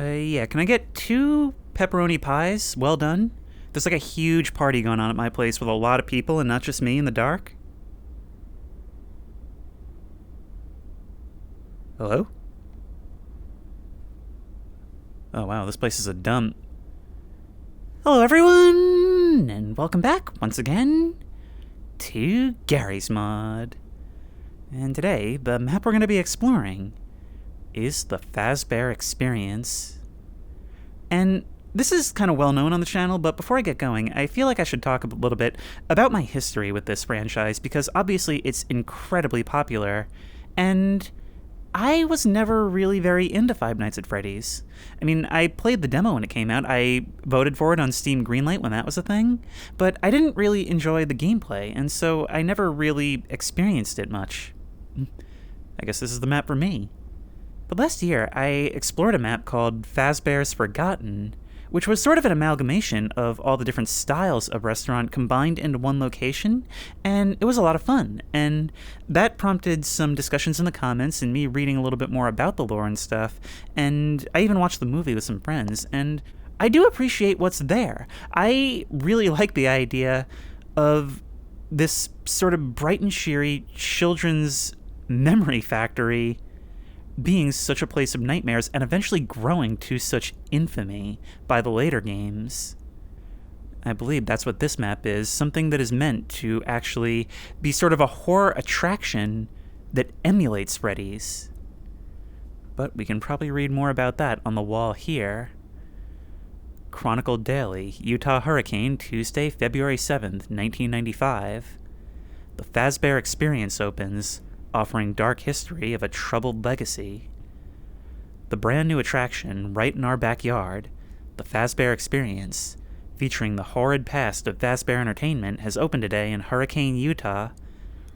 Yeah, can I get 2 pepperoni pies? Well done. There's like a huge party going on at my place with a lot of people and not just me in the dark. Hello? Oh wow, this place is a dump. Hello everyone, and welcome back once again to Gary's Mod. And today, the map we're going to be exploring is the Fazbear Experience. And this is kind of well known on the channel, but before I get going, I feel like I should talk a little bit about my history with this franchise, because obviously it's incredibly popular, and I was never really very into Five Nights at Freddy's. I mean, I played the demo when it came out, I voted for it on Steam Greenlight when that was a thing, but I didn't really enjoy the gameplay, and so I never really experienced it much. I guess this is the map for me. But last year, I explored a map called Fazbear's Forgotten, which was sort of an amalgamation of all the different styles of restaurant combined into one location, and it was a lot of fun, and that prompted some discussions in the comments and me reading a little bit more about the lore and stuff, and I even watched the movie with some friends, and I do appreciate what's there. I really like the idea of this sort of bright and cheery children's memory factory being such a place of nightmares and eventually growing to such infamy by the later games. I believe that's what this map is, something that is meant to actually be sort of a horror attraction that emulates Freddy's. But we can probably read more about that on the wall here. Chronicle Daily, Utah Hurricane, Tuesday, February 7th, 1995. The Fazbear Experience opens, offering dark history of a troubled legacy. The brand new attraction right in our backyard, the Fazbear Experience, featuring the horrid past of Fazbear Entertainment, has opened today in Hurricane, Utah.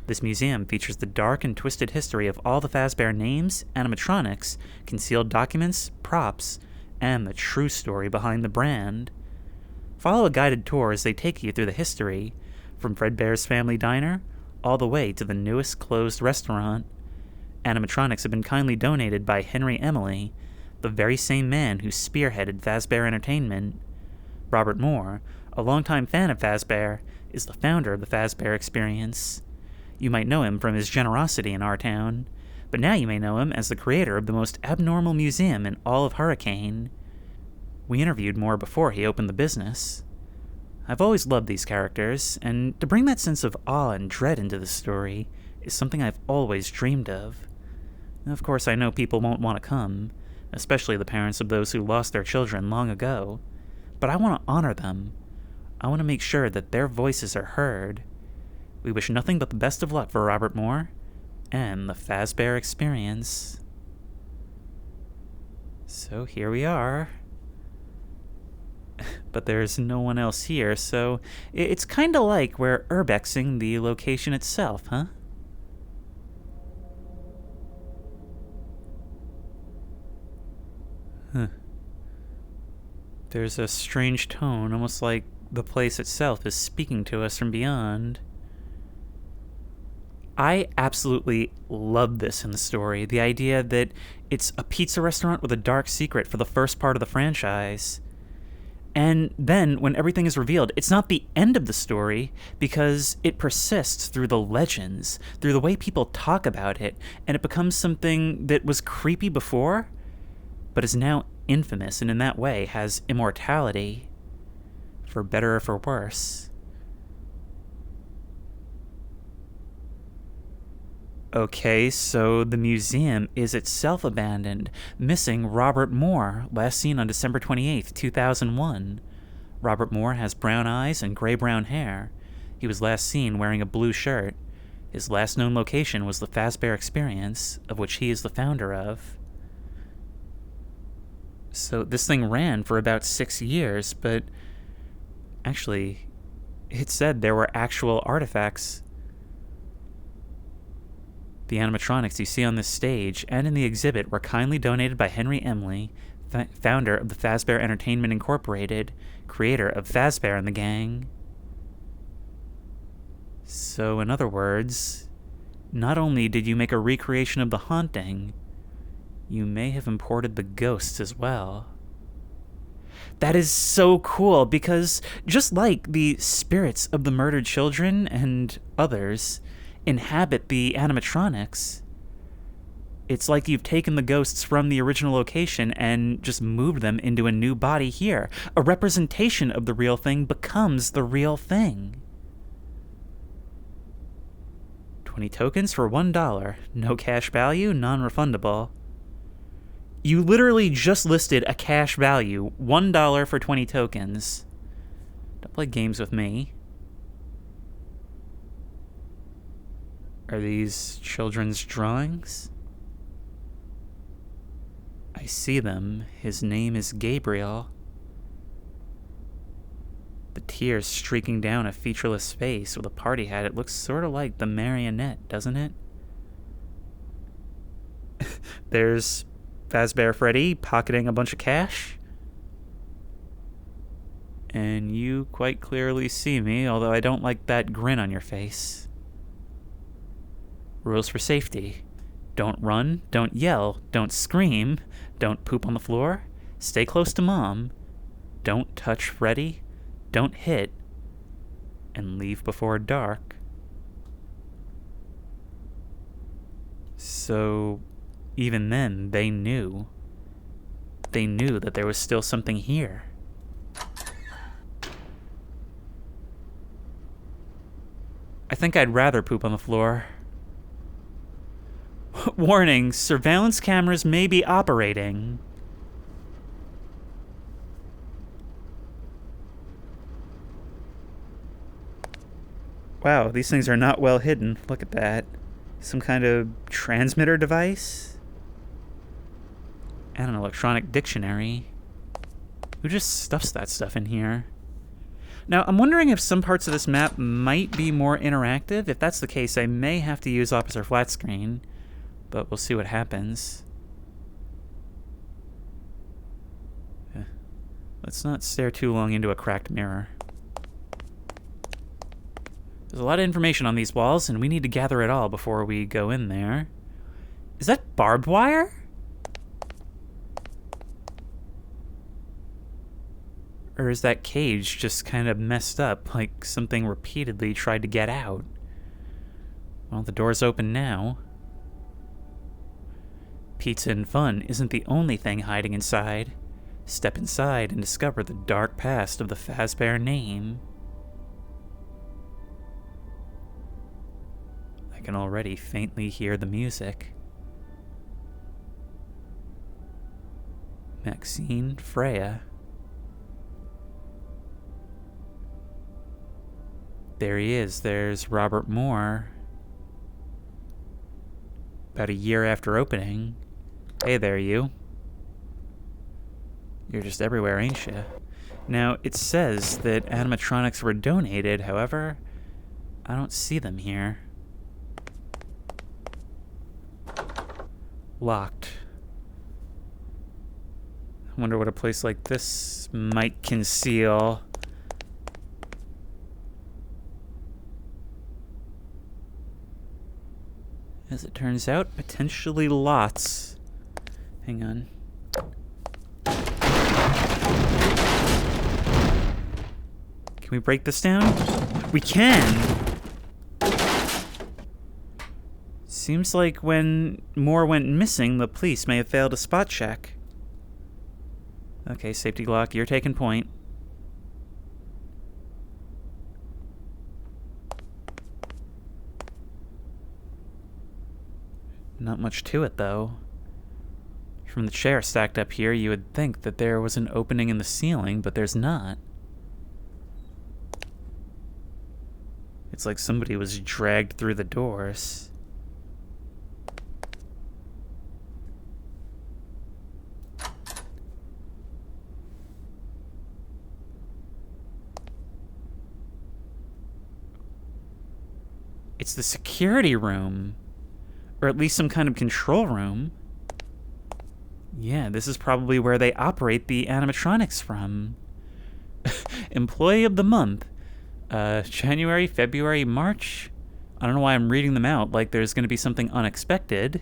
This museum features the dark and twisted history of all the Fazbear names, animatronics, concealed documents, props, and the true story behind the brand. Follow a guided tour as they take you through the history, from Fredbear's Family Diner all the way to the newest closed restaurant. Animatronics have been kindly donated by Henry Emily, the very same man who spearheaded Fazbear Entertainment. Robert Moore, a longtime fan of Fazbear, is the founder of the Fazbear Experience. You might know him from his generosity in our town, but now you may know him as the creator of the most abnormal museum in all of Hurricane. We interviewed Moore before he opened the business. I've always loved these characters, and to bring that sense of awe and dread into the story is something I've always dreamed of. Of course, I know people won't want to come, especially the parents of those who lost their children long ago, but I want to honor them. I want to make sure that their voices are heard. We wish nothing but the best of luck for Robert Moore and the Fazbear Experience. So here we are. But there's no one else here, so it's kinda like we're urbexing the location itself, huh? Huh. There's a strange tone, almost like the place itself is speaking to us from beyond. I absolutely love this in the story, the idea that it's a pizza restaurant with a dark secret for the first part of the franchise. And then, when everything is revealed, it's not the end of the story, because it persists through the legends, through the way people talk about it, and it becomes something that was creepy before, but is now infamous, and in that way has immortality, for better or for worse. Okay, so the museum is itself abandoned, missing Robert Moore, last seen on December 28th, 2001. Robert Moore has brown eyes and gray-brown hair. He was last seen wearing a blue shirt. His last known location was the Fazbear Experience, of which he is the founder of. So this thing ran for about 6 years, but actually, it said there were actual artifacts. The animatronics you see on this stage and in the exhibit were kindly donated by Henry Emily, founder of the Fazbear Entertainment Incorporated, creator of Fazbear and the Gang. So, in other words, not only did you make a recreation of the haunting, you may have imported the ghosts as well. That is so cool because just like the spirits of the murdered children and others inhabit the animatronics, it's like you've taken the ghosts from the original location and just moved them into a new body here. A representation of the real thing becomes the real thing. 20 tokens for $1. No cash value, non-refundable. You literally just listed a cash value, $1 for 20 tokens. Don't play games with me. Are these children's drawings? I see them. His name is Gabriel. The tears streaking down a featureless face with a party hat. It looks sort of like the marionette, doesn't it? There's Fazbear Freddy pocketing a bunch of cash. And you quite clearly see me, although I don't like that grin on your face. Rules for safety. Don't run, don't yell, don't scream, don't poop on the floor, stay close to Mom, don't touch Freddy, don't hit, and leave before dark. So, even then, they knew. They knew that there was still something here. I think I'd rather poop on the floor. Warning, surveillance cameras may be operating. Wow, these things are not well hidden. Look at that. Some kind of transmitter device? And an electronic dictionary. Who just stuffs that stuff in here? Now, I'm wondering if some parts of this map might be more interactive. If that's the case, I may have to use Officer Flat Screen. But we'll see what happens. Let's not stare too long into a cracked mirror. There's a lot of information on these walls, and we need to gather it all before we go in there. Is that barbed wire? Or is that cage just kind of messed up, like something repeatedly tried to get out? Well, the door's open now. Pizza and fun isn't the only thing hiding inside. Step inside and discover the dark past of the Fazbear name. I can already faintly hear the music. Maxine Freya. There he is. There's Robert Moore. About a year after opening. Hey there, you. You're just everywhere, ain't you? Now, it says that animatronics were donated, however, I don't see them here. Locked. I wonder what a place like this might conceal. As it turns out, potentially lots. Hang on. Can we break this down? We can! Seems like when Moore went missing, the police may have failed to spot check. Okay, safety lock, you're taking point. Not much to it, though. From the chair stacked up here, you would think that there was an opening in the ceiling, but there's not. It's like somebody was dragged through the doors. It's the security room. Or at least some kind of control room. Yeah, this is probably where they operate the animatronics from. Employee of the month. January, February, March? I don't know why I'm reading them out like there's going to be something unexpected.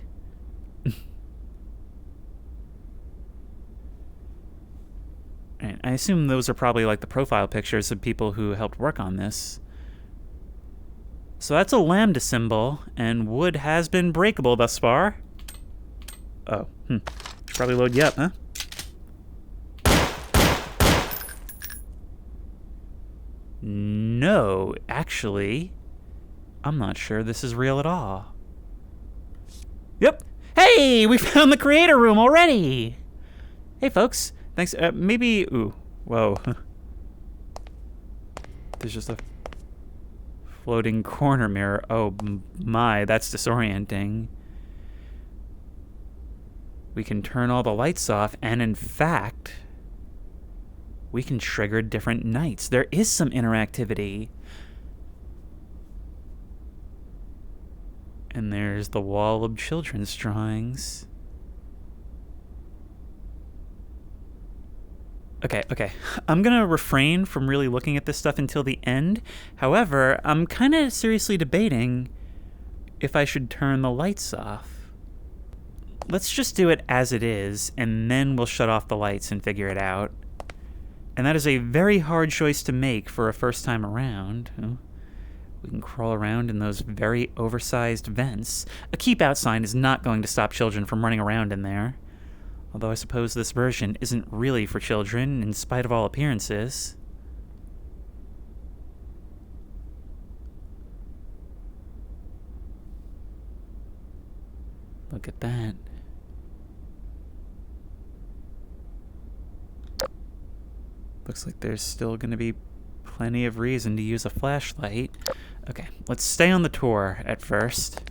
Right, I assume those are probably like the profile pictures of people who helped work on this. So that's a lambda symbol, and wood has been breakable thus far. Oh, should probably load you up, huh? No, actually, I'm not sure this is real at all. Yep. Hey, we found the creator room already! Hey, folks. Thanks. Maybe... Ooh. Whoa. There's just a floating corner mirror. Oh, my. That's disorienting. We can turn all the lights off, and in fact, we can trigger different nights. There is some interactivity. And there's the wall of children's drawings. Okay. I'm gonna refrain from really looking at this stuff until the end. However, I'm kind of seriously debating if I should turn the lights off. Let's just do it as it is, and then we'll shut off the lights and figure it out. And that is a very hard choice to make for a first time around. We can crawl around in those very oversized vents. A keep out sign is not going to stop children from running around in there. Although I suppose this version isn't really for children, in spite of all appearances. Look at that. Looks like there's still going to be plenty of reason to use a flashlight. Okay, let's stay on the tour at first.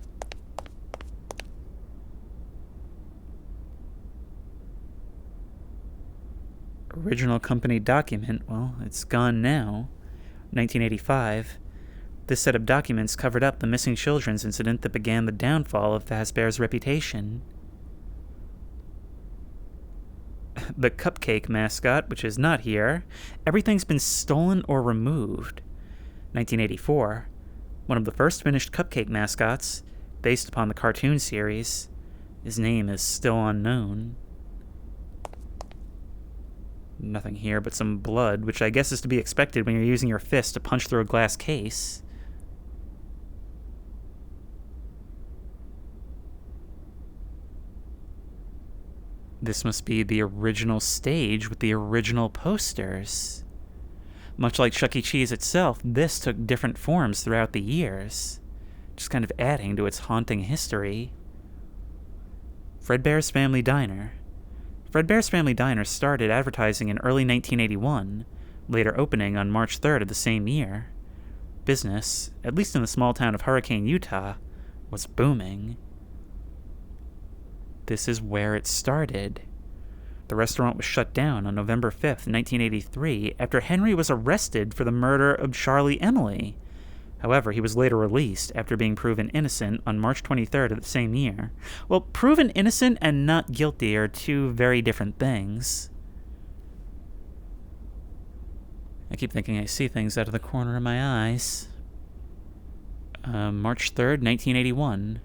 Original company document, well, it's gone now. 1985. This set of documents covered up the missing children's incident that began the downfall of Fazbear's reputation. The cupcake mascot, which is not here. Everything's been stolen or removed. 1984. One of the first finished cupcake mascots, based upon the cartoon series. His name is still unknown. Nothing here but some blood, which I guess is to be expected when you're using your fist to punch through a glass case. This must be the original stage with the original posters. Much like Chuck E. Cheese itself, this took different forms throughout the years, just kind of adding to its haunting history. Fredbear's Family Diner. Fredbear's Family Diner started advertising in early 1981, later opening on March 3rd of the same year. Business, at least in the small town of Hurricane, Utah, was booming. This is where it started. The restaurant was shut down on November 5th, 1983, after Henry was arrested for the murder of Charlie Emily. However, he was later released after being proven innocent on March 23rd of the same year. Well, proven innocent and not guilty are two very different things. I keep thinking I see things out of the corner of my eyes. March 3rd, 1981.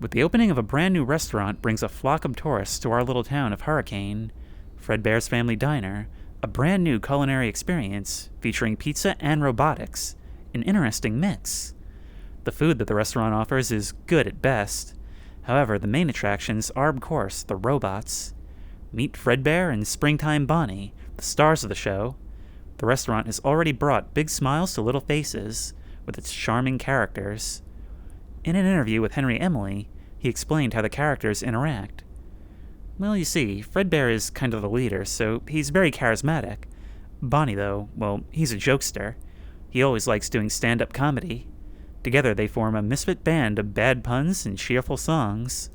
With the opening of a brand new restaurant brings a flock of tourists to our little town of Hurricane. Fredbear's Family Diner, a brand new culinary experience featuring pizza and robotics. An interesting mix. The food that the restaurant offers is good at best. However, the main attractions are, of course, the robots. Meet Fredbear and Springtime Bonnie, the stars of the show. The restaurant has already brought big smiles to little faces, with its charming characters. In an interview with Henry Emily, he explained how the characters interact. Well, you see, Fredbear is kind of the leader, so he's very charismatic. Bonnie, though, well, he's a jokester. He always likes doing stand-up comedy. Together they form a misfit band of bad puns and cheerful songs.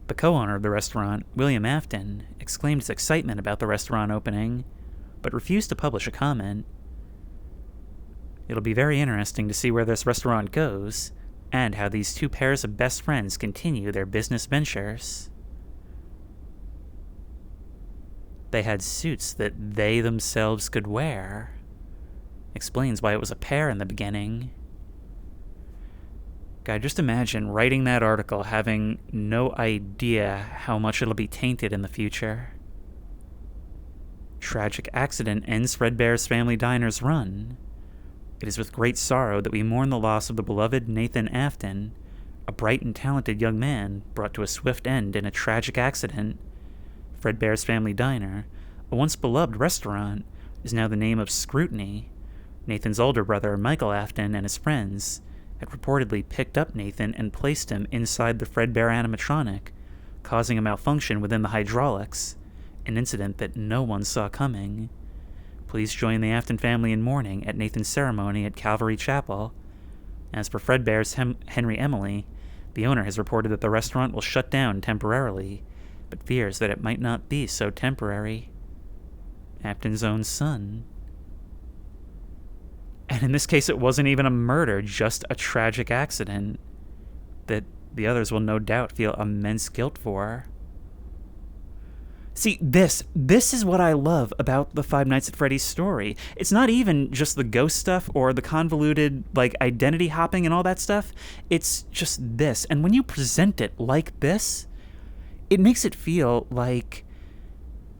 The co-owner of the restaurant, William Afton, exclaimed his excitement about the restaurant opening, but refused to publish a comment. It'll be very interesting to see where this restaurant goes, and how these two pairs of best friends continue their business ventures. They had suits that they themselves could wear. Explains why it was a pair in the beginning. God, just imagine writing that article having no idea how much it'll be tainted in the future. Tragic accident ends Fredbear's family diner's run. It is with great sorrow that we mourn the loss of the beloved Nathan Afton, a bright and talented young man brought to a swift end in a tragic accident. Fredbear's family diner, a once beloved restaurant, is now the name of scrutiny. Nathan's older brother, Michael Afton, and his friends had reportedly picked up Nathan and placed him inside the Fredbear animatronic, causing a malfunction within the hydraulics, an incident that no one saw coming. Please join the Afton family in mourning at Nathan's ceremony at Calvary Chapel. As for Fredbear's Henry Emily, the owner has reported that the restaurant will shut down temporarily, but fears that it might not be so temporary. Afton's own son. And in this case, it wasn't even a murder, just a tragic accident that the others will no doubt feel immense guilt for. See, this is what I love about the Five Nights at Freddy's story. It's not even just the ghost stuff or the convoluted, identity hopping and all that stuff. It's just this. And when you present it like this, it makes it feel like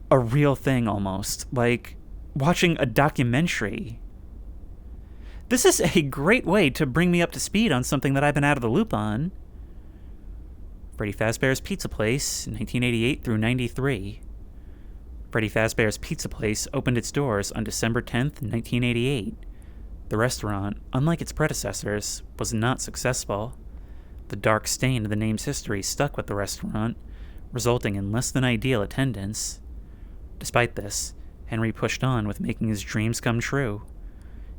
a real thing almost. Like watching a documentary. This is a great way to bring me up to speed on something that I've been out of the loop on. Freddy Fazbear's Pizza Place, 1988 through 93. Freddy Fazbear's Pizza Place opened its doors on December 10th, 1988. The restaurant, unlike its predecessors, was not successful. The dark stain of the name's history stuck with the restaurant, resulting in less than ideal attendance. Despite this, Henry pushed on with making his dreams come true.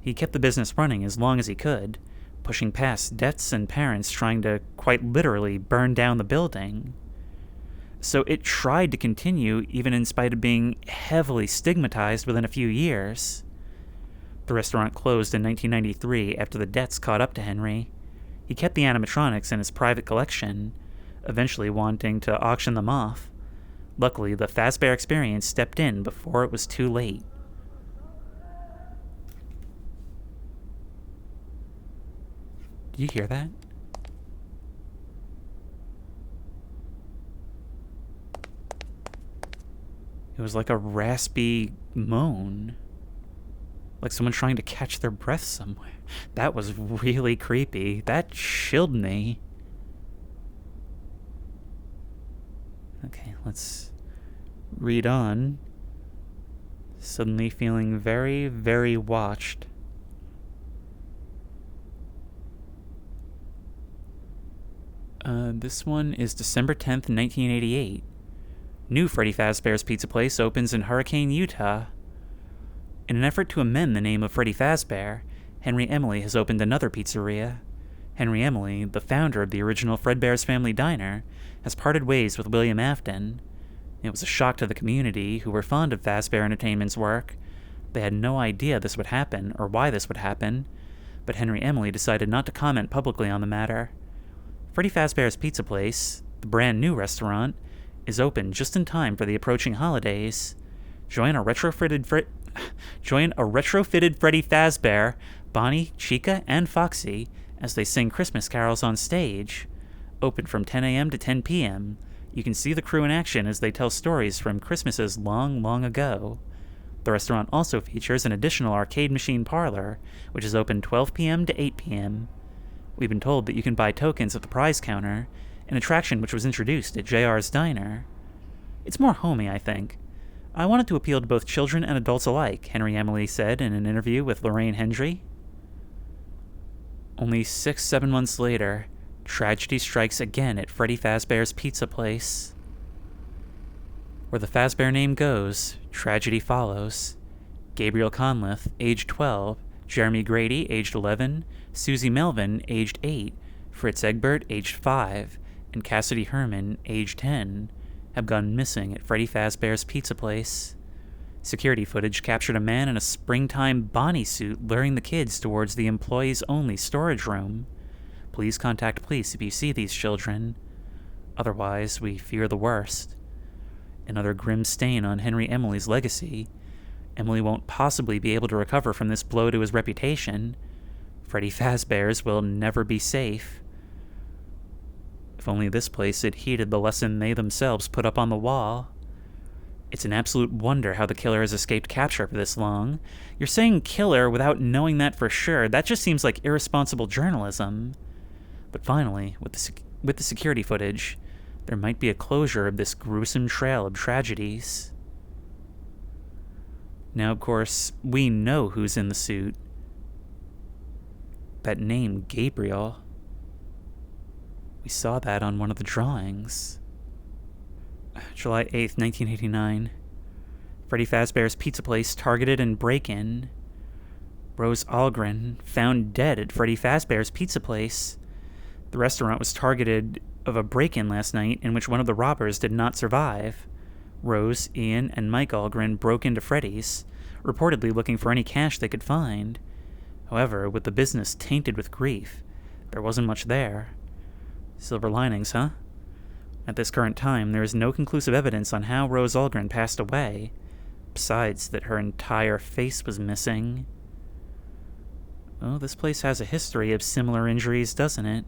He kept the business running as long as he could, pushing past debts and parents trying to, quite literally, burn down the building. So it tried to continue even in spite of being heavily stigmatized within a few years. The restaurant closed in 1993 after the debts caught up to Henry. He kept the animatronics in his private collection, eventually wanting to auction them off. Luckily, the Fazbear Experience stepped in before it was too late. Did you hear that? It was like a raspy moan. Like someone trying to catch their breath somewhere. That was really creepy. That chilled me. Okay, let's read on. Suddenly feeling very, very watched. This one is December 10th, 1988. New Freddy Fazbear's Pizza Place opens in Hurricane, Utah. In an effort to amend the name of Freddy Fazbear, Henry Emily has opened another pizzeria. Henry Emily, the founder of the original Fredbear's Family Diner, has parted ways with William Afton. It was a shock to the community, who were fond of Fazbear Entertainment's work. They had no idea this would happen, or why this would happen, but Henry Emily decided not to comment publicly on the matter. Freddy Fazbear's Pizza Place, the brand new restaurant, is open just in time for the approaching holidays. Join a retrofitted Freddy Fazbear, Bonnie, Chica, and Foxy as they sing Christmas carols on stage. Open from 10 a.m. to 10 p.m. You can see the crew in action as they tell stories from Christmases long, long ago. The restaurant also features an additional arcade machine parlor, which is open 12 p.m. to 8 p.m. We've been told that you can buy tokens at the prize counter, an attraction which was introduced at JR's Diner. It's more homey, I think. I wanted to appeal to both children and adults alike, Henry Emily said in an interview with Lorraine Hendry. Only 6-7 months later, tragedy strikes again at Freddy Fazbear's Pizza Place. Where the Fazbear name goes, tragedy follows. Gabriel Conliffe, aged 12, Jeremy Grady, aged 11, Susie Melvin, aged 8, Fritz Egbert, aged 5, and Cassidy Herman, aged 10, have gone missing at Freddy Fazbear's Pizza Place. Security footage captured a man in a springtime Bonnie suit luring the kids towards the employees-only storage room. Please contact police if you see these children. Otherwise, we fear the worst. Another grim stain on Henry Emily's legacy. Emily won't possibly be able to recover from this blow to his reputation. Freddy Fazbear's will never be safe. If only this place had heeded the lesson they themselves put up on the wall. It's an absolute wonder how the killer has escaped capture for this long. You're saying killer without knowing that for sure. That just seems like irresponsible journalism. But finally, with the security footage, there might be a closure of this gruesome trail of tragedies. Now, of course, we know who's in the suit. That name, Gabriel. We saw that on one of the drawings. July 8th, 1989. Freddy Fazbear's Pizza Place targeted and break-in. Rose Algren found dead at Freddy Fazbear's Pizza Place. The restaurant was targeted of a break-in last night in which one of the robbers did not survive. Rose, Ian, and Mike Algren broke into Freddy's, reportedly looking for any cash they could find. However, with the business tainted with grief, there wasn't much there. Silver linings, huh? At this current time, there is no conclusive evidence on how Rose Algren passed away, besides that her entire face was missing. Oh, this place has a history of similar injuries, doesn't it?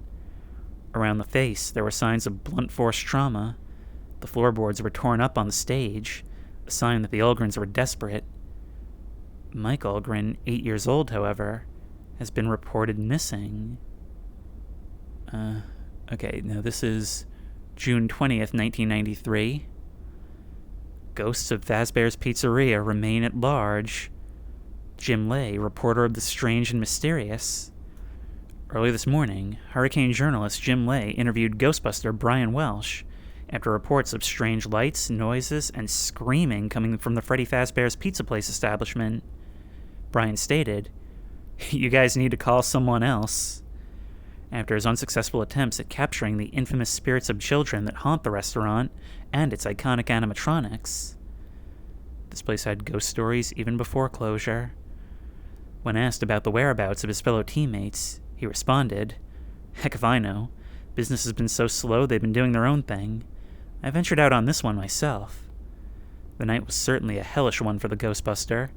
Around the face, there were signs of blunt force trauma. The floorboards were torn up on the stage, a sign that the Algrens were desperate. Mike Algren, 8 years old, however, has been reported missing. Okay, now this is June 20th, 1993. Ghosts of Fazbear's Pizzeria remain at large. Jim Lay, reporter of the strange and mysterious. Early this morning, Hurricane journalist Jim Lay interviewed Ghostbuster Brian Welsh after reports of strange lights, noises, and screaming coming from the Freddy Fazbear's Pizza Place establishment. Brian stated, "You guys need to call someone else." After his unsuccessful attempts at capturing the infamous spirits of children that haunt the restaurant and its iconic animatronics. This place had ghost stories even before closure. When asked about the whereabouts of his fellow teammates, he responded, "Heck if I know. Business has been so slow they've been doing their own thing. I ventured out on this one myself." The night was certainly a hellish one for the Ghostbuster,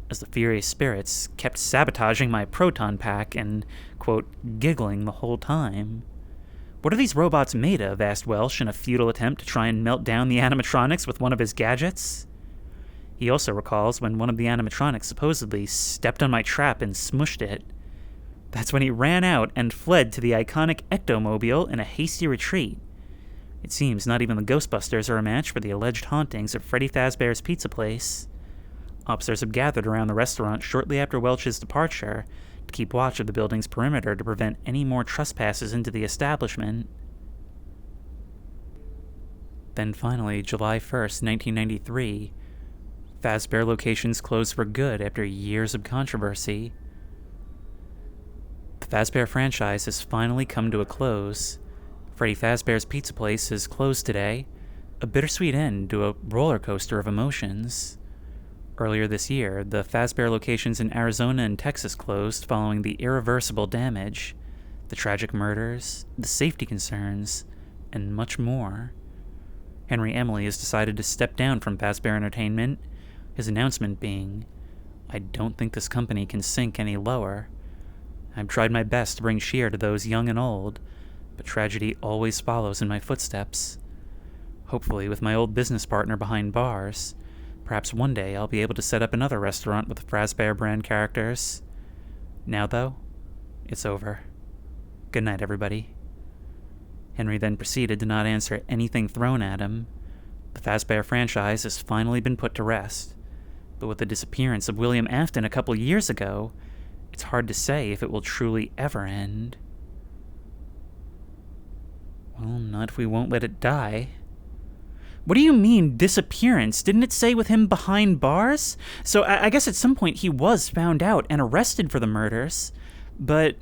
as the furious spirits kept sabotaging my proton pack and, quote, giggling the whole time. "What are these robots made of?" asked Welsh in a futile attempt to try and melt down the animatronics with one of his gadgets. He also recalls when one of the animatronics supposedly stepped on my trap and smushed it. That's when he ran out and fled to the iconic Ectomobile in a hasty retreat. It seems not even the Ghostbusters are a match for the alleged hauntings of Freddy Fazbear's Pizza Place. Officers have gathered around the restaurant shortly after Welch's departure to keep watch of the building's perimeter to prevent any more trespasses into the establishment. Then finally, July 1st, 1993, Fazbear locations closed for good after years of controversy. The Fazbear franchise has finally come to a close. Freddy Fazbear's Pizza Place is closed today, a bittersweet end to a roller coaster of emotions. Earlier this year, the Fazbear locations in Arizona and Texas closed following the irreversible damage, the tragic murders, the safety concerns, and much more. Henry Emily has decided to step down from Fazbear Entertainment, his announcement being, "I don't think this company can sink any lower. I've tried my best to bring cheer to those young and old, but tragedy always follows in my footsteps. Hopefully, with my old business partner behind bars, perhaps one day I'll be able to set up another restaurant with Fazbear brand characters. Now, though, it's over. Good night, everybody." Henry then proceeded to not answer anything thrown at him. The Fazbear franchise has finally been put to rest, but with the disappearance of William Afton a couple years ago, it's hard to say if it will truly ever end. Well, not if we won't let it die. What do you mean, disappearance? Didn't it say with him behind bars? So I guess at some point he was found out and arrested for the murders, but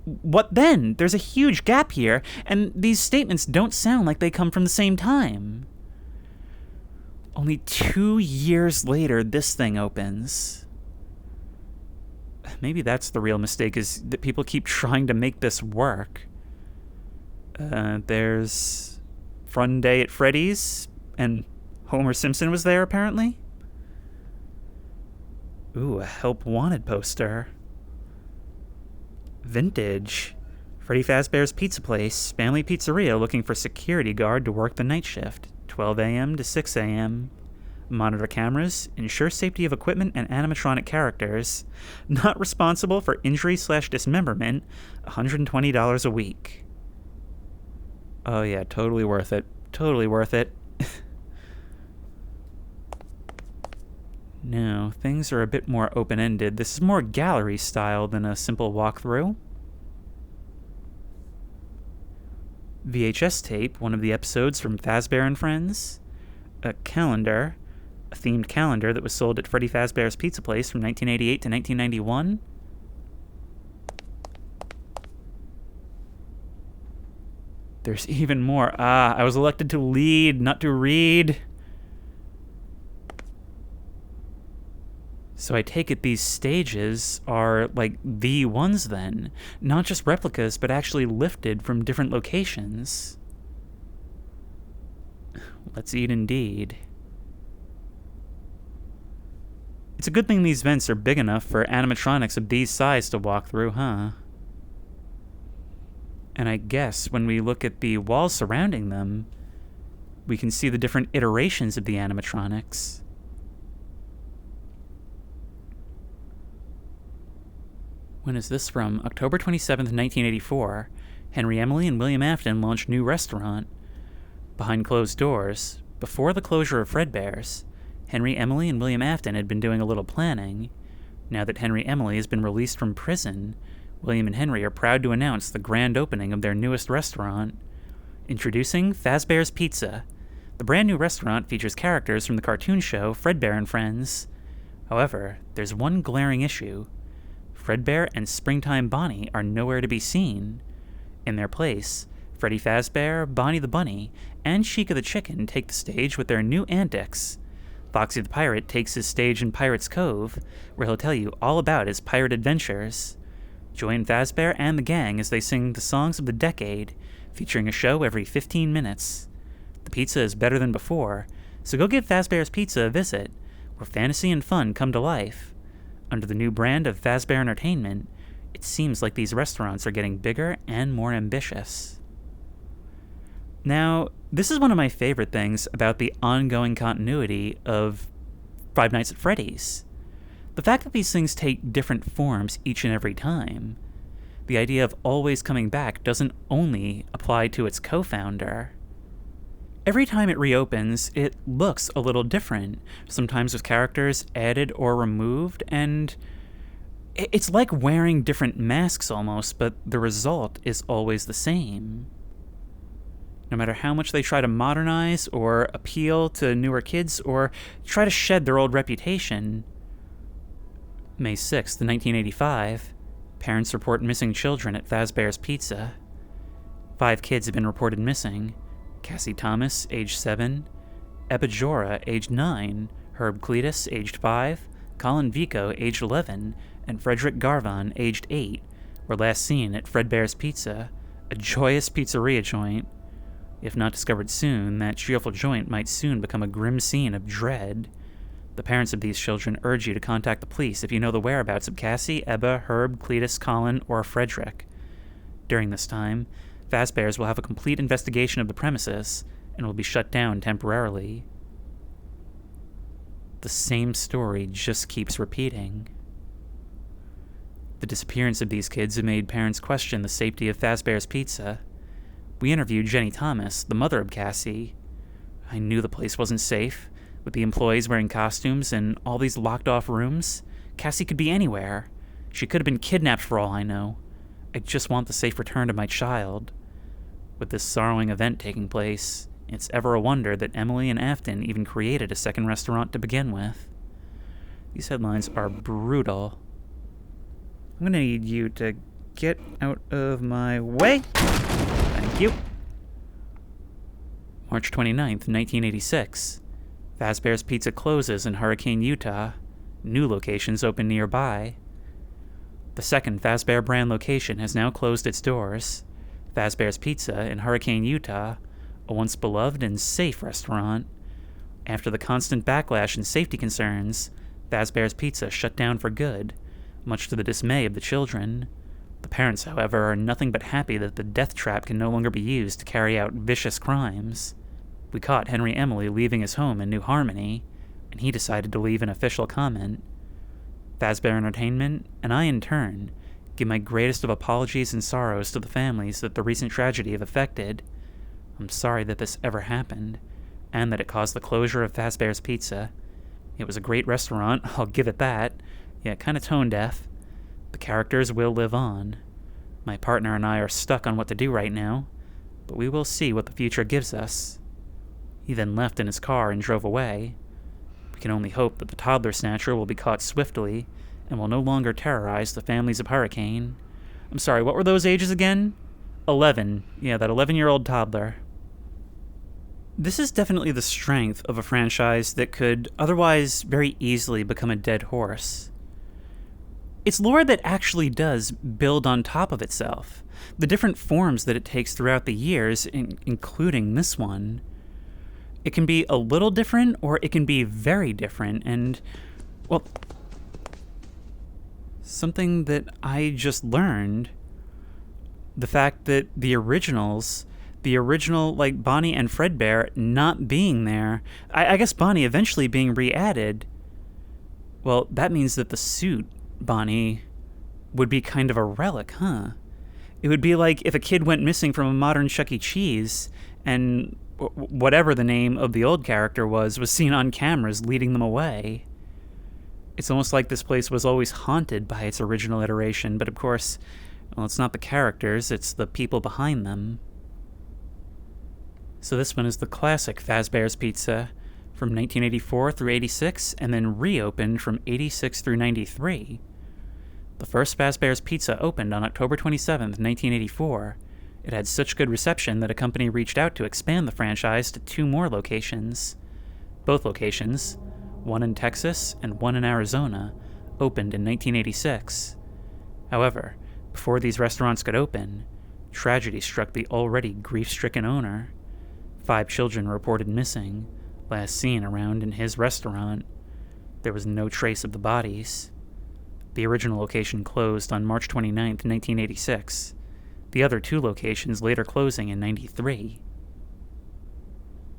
what then? There's a huge gap here, and these statements don't sound like they come from the same time. Only 2 years later, this thing opens. Maybe that's the real mistake, is that people keep trying to make this work. There's Fun Day at Freddy's, and Homer Simpson was there, apparently. Ooh, a Help Wanted poster. Vintage. Freddy Fazbear's Pizza Place, family pizzeria looking for security guard to work the night shift. 12 a.m. to 6 a.m. Monitor cameras, ensure safety of equipment and animatronic characters. Not responsible for injury/dismemberment, $120 a week. Oh yeah, totally worth it. Totally worth it. No, things are a bit more open-ended. This is more gallery style than a simple walkthrough. VHS tape, one of the episodes from Fazbear and Friends. A calendar, a themed calendar that was sold at Freddy Fazbear's Pizza Place from 1988 to 1991. There's even more. I was elected to lead, not to read. So I take it these stages are like the ones then. Not just replicas, but actually lifted from different locations. Let's eat indeed. It's a good thing these vents are big enough for animatronics of these size to walk through, huh? And I guess when we look at the walls surrounding them, we can see the different iterations of the animatronics. When is this from? October 27th, 1984. Henry, Emily, and William Afton launched new restaurant. Behind closed doors, before the closure of Fredbear's, Henry, Emily, and William Afton had been doing a little planning. Now that Henry Emily has been released from prison, William and Henry are proud to announce the grand opening of their newest restaurant. Introducing Fazbear's Pizza. The brand new restaurant features characters from the cartoon show Fredbear and Friends. However, there's one glaring issue. Fredbear and Springtime Bonnie are nowhere to be seen. In their place, Freddy Fazbear, Bonnie the Bunny, and Chica the Chicken take the stage with their new antics. Foxy the Pirate takes his stage in Pirate's Cove, where he'll tell you all about his pirate adventures. Join Fazbear and the gang as they sing the songs of the decade, featuring a show every 15 minutes. The pizza is better than before, so go give Fazbear's Pizza a visit, where fantasy and fun come to life. Under the new brand of Fazbear Entertainment, it seems like these restaurants are getting bigger and more ambitious. Now, this is one of my favorite things about the ongoing continuity of Five Nights at Freddy's. The fact that these things take different forms each and every time. The idea of always coming back doesn't only apply to its co-founder. Every time it reopens, it looks a little different, sometimes with characters added or removed, and it's like wearing different masks almost, but the result is always the same. No matter how much they try to modernize or appeal to newer kids or try to shed their old reputation. May 6th, 1985, parents report missing children at Fazbear's Pizza. 5 kids have been reported missing. Cassie Thomas, age 7, Ebba Jora, age 9, Herb Cletus, aged 5, Colin Vico, aged 11, and Frederick Garvin, aged 8, were last seen at Fredbear's Pizza, a joyous pizzeria joint. If not discovered soon, that cheerful joint might soon become a grim scene of dread. The parents of these children urge you to contact the police if you know the whereabouts of Cassie, Ebba, Herb, Cletus, Colin, or Frederick. During this time, Fazbear's will have a complete investigation of the premises and will be shut down temporarily. The same story just keeps repeating. The disappearance of these kids have made parents question the safety of Fazbear's Pizza. We interviewed Jenny Thomas, the mother of Cassie. I knew the place wasn't safe. With the employees wearing costumes and all these locked-off rooms, Cassie could be anywhere. She could have been kidnapped for all I know. I just want the safe return to my child. With this sorrowing event taking place, it's ever a wonder that Emily and Afton even created a second restaurant to begin with. These headlines are brutal. I'm gonna need you to get out of my way. Thank you. March 29th, 1986. Fazbear's Pizza closes in Hurricane, Utah. New locations open nearby. The second Fazbear brand location has now closed its doors. Fazbear's Pizza in Hurricane, Utah, a once beloved and safe restaurant. After the constant backlash and safety concerns, Fazbear's Pizza shut down for good, much to the dismay of the children. The parents, however, are nothing but happy that the death trap can no longer be used to carry out vicious crimes. We caught Henry Emily leaving his home in New Harmony, and he decided to leave an official comment. Fazbear Entertainment, and I in turn, give my greatest of apologies and sorrows to the families that the recent tragedy have affected. I'm sorry that this ever happened, and that it caused the closure of Fazbear's Pizza. It was a great restaurant, I'll give it that, yet kinda tone-deaf. The characters will live on. My partner and I are stuck on what to do right now, but we will see what the future gives us. He then left in his car and drove away. We can only hope that the toddler snatcher will be caught swiftly and will no longer terrorize the families of Hurricane. I'm sorry, what were those ages again? 11. Yeah, that 11-year-old toddler. This is definitely the strength of a franchise that could otherwise very easily become a dead horse. It's lore that actually does build on top of itself. The different forms that it takes throughout the years, including this one. It can be a little different, or it can be very different, and, well, something that I just learned, the fact that the original, like, Bonnie and Fredbear not being there, I guess Bonnie eventually being re-added, well, that means that the suit, Bonnie, would be kind of a relic, huh? It would be like if a kid went missing from a modern Chuck E. Cheese, and whatever the name of the old character was seen on cameras leading them away. It's almost like this place was always haunted by its original iteration, but of course, well, it's not the characters, it's the people behind them. So this one is the classic Fazbear's Pizza from 1984 through 86, and then reopened from 86 through 93. The first Fazbear's Pizza opened on October 27th, 1984. It had such good reception that a company reached out to expand the franchise to 2 more locations. Both locations, one in Texas and one in Arizona, opened in 1986. However, before these restaurants could open, tragedy struck the already grief-stricken owner. 5 children reported missing, last seen around in his restaurant. There was no trace of the bodies. The original location closed on March 29, 1986. The other 2 locations later closing in 93.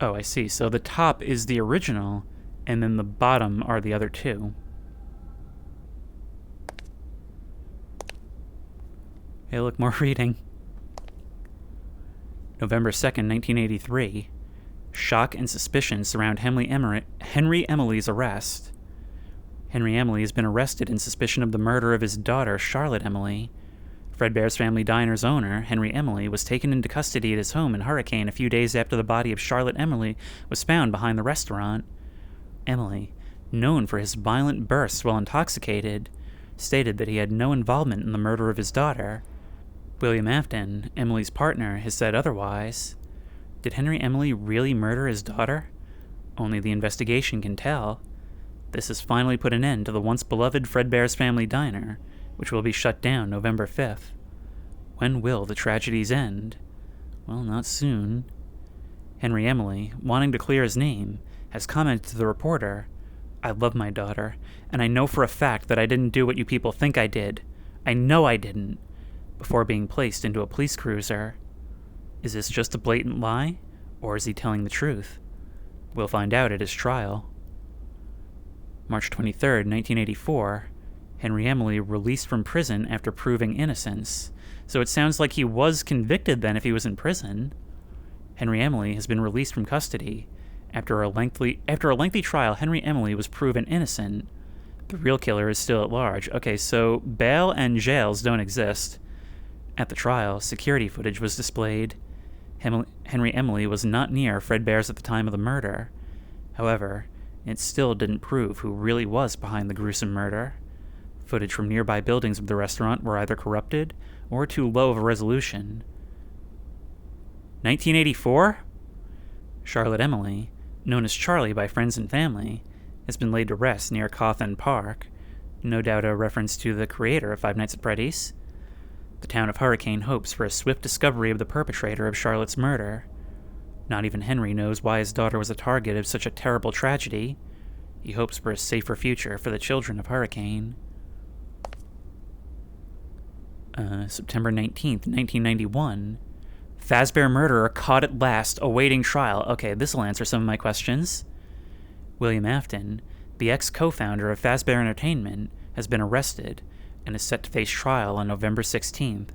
Oh, I see. So the top is the original, and then the bottom are the other 2. Hey, look, more reading. November 2nd, 1983. Shock and suspicion surround Henry Emily's arrest. Henry Emily has been arrested in suspicion of the murder of his daughter, Charlotte Emily. Fredbear's Family Diner's owner, Henry Emily, was taken into custody at his home in Hurricane a few days after the body of Charlotte Emily was found behind the restaurant. Emily, known for his violent bursts while intoxicated, stated that he had no involvement in the murder of his daughter. William Afton, Emily's partner, has said otherwise. Did Henry Emily really murder his daughter? Only the investigation can tell. This has finally put an end to the once beloved Fredbear's Family Diner, which will be shut down November 5th. When will the tragedies end? Well, not soon. Henry Emily, wanting to clear his name, has commented to the reporter, "I love my daughter, and I know for a fact that I didn't do what you people think I did. I know I didn't," before being placed into a police cruiser. Is this just a blatant lie, or is he telling the truth? We'll find out at his trial. March 23rd, 1984. Henry Emily released from prison after proving innocence. So it sounds like he was convicted then if he was in prison. Henry Emily has been released from custody. After a lengthy trial, Henry Emily was proven innocent. The real killer is still at large. Okay, so bail and jails don't exist. At the trial, security footage was displayed. Henry Emily was not near Fredbear's at the time of the murder. However, it still didn't prove who really was behind the gruesome murder. Footage from nearby buildings of the restaurant were either corrupted or too low of a resolution. 1984? Charlotte Emily, known as Charlie by friends and family, has been laid to rest near Cawthon Park, no doubt a reference to the creator of Five Nights at Freddy's. The town of Hurricane hopes for a swift discovery of the perpetrator of Charlotte's murder. Not even Henry knows why his daughter was the target of such a terrible tragedy. He hopes for a safer future for the children of Hurricane. September 19th, 1991. Fazbear murderer caught at last, awaiting trial. Okay, this'll answer some of my questions. William Afton, the ex-co-founder of Fazbear Entertainment, has been arrested and is set to face trial on November 16th.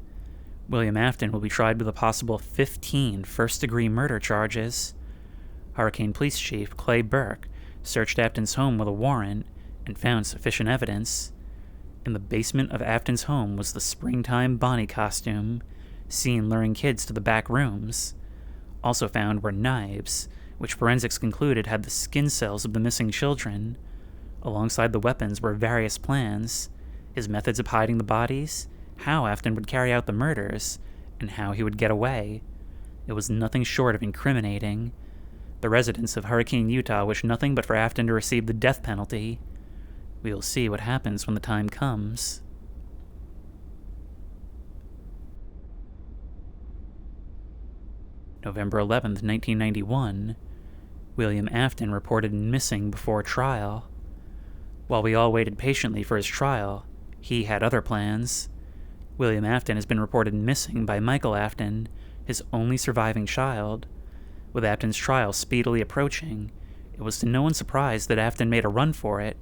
William Afton will be tried with a possible 15 first-degree murder charges. Hurricane Police Chief Clay Burke searched Afton's home with a warrant and found sufficient evidence. In the basement of Afton's home was the springtime Bonnie costume, seen luring kids to the back rooms. Also found were knives, which forensics concluded had the skin cells of the missing children. Alongside the weapons were various plans, his methods of hiding the bodies, how Afton would carry out the murders, and how he would get away. It was nothing short of incriminating. The residents of Hurricane, Utah wish nothing but for Afton to receive the death penalty. We will see what happens when the time comes. November 11th, 1991. William Afton reported missing before trial. While we all waited patiently for his trial, he had other plans. William Afton has been reported missing by Michael Afton, his only surviving child. With Afton's trial speedily approaching, it was to no one's surprise that Afton made a run for it.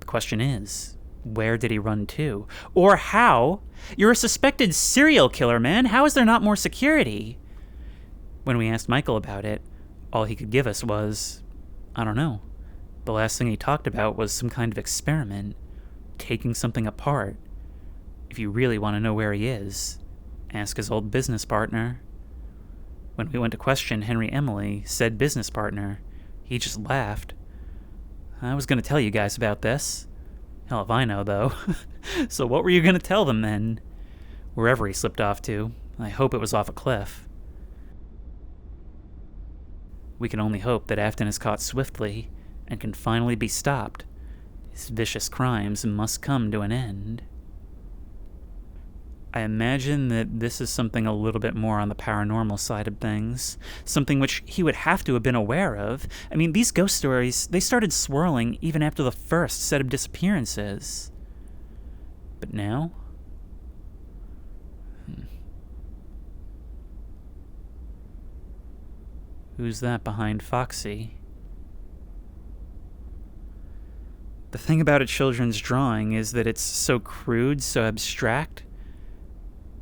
The question is, where did he run to? Or how? You're a suspected serial killer, man. How is there not more security? When we asked Michael about it, all he could give us was, I don't know. The last thing he talked about was some kind of experiment, taking something apart. If you really want to know where he is, ask his old business partner. When we went to question Henry Emily, said business partner, he just laughed. I was going to tell you guys about this. Hell if I know, though. So what were you going to tell them, then? Wherever he slipped off to, I hope it was off a cliff. We can only hope that Afton is caught swiftly and can finally be stopped. His vicious crimes must come to an end. I imagine that this is something a little bit more on the paranormal side of things, something which he would have to have been aware of. I mean, these ghost stories, they started swirling even after the first set of disappearances. But now? Who's that behind Foxy? The thing about a children's drawing is that it's so crude, so abstract.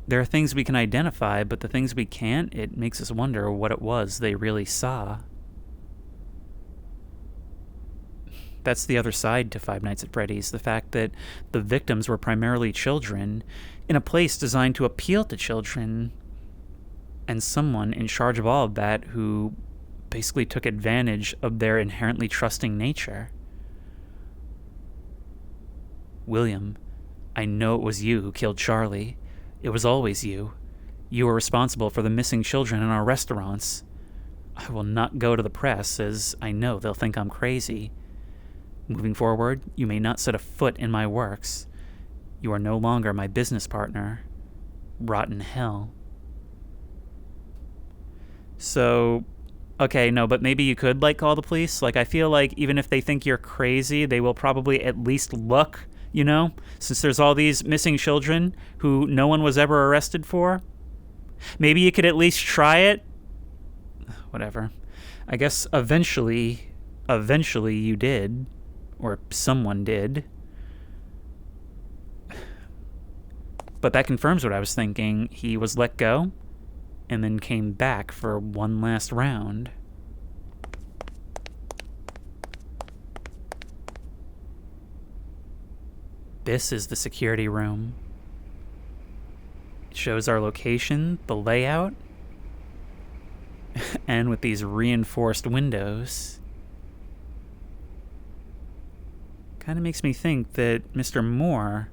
There are things we can identify, but the things we can't, it makes us wonder what it was they really saw. That's the other side to Five Nights at Freddy's, the fact that the victims were primarily children, in a place designed to appeal to children, and someone in charge of all of that who basically took advantage of their inherently trusting nature. William, I know it was you who killed Charlie. It was always you. You were responsible for the missing children in our restaurants. I will not go to the press, as I know they'll think I'm crazy. Moving forward, you may not set a foot in my works. You are no longer my business partner. Rotten hell. So, okay, no, but maybe you could, call the police? I feel like even if they think you're crazy, they will probably at least look, since there's all these missing children who no one was ever arrested for. Maybe you could at least try it. Whatever. I guess eventually you did. Or someone did. But that confirms what I was thinking. He was let go, and then came back for one last round. This is the security room. It shows our location, the layout, and with these reinforced windows. Kind of makes me think that Mr. Moore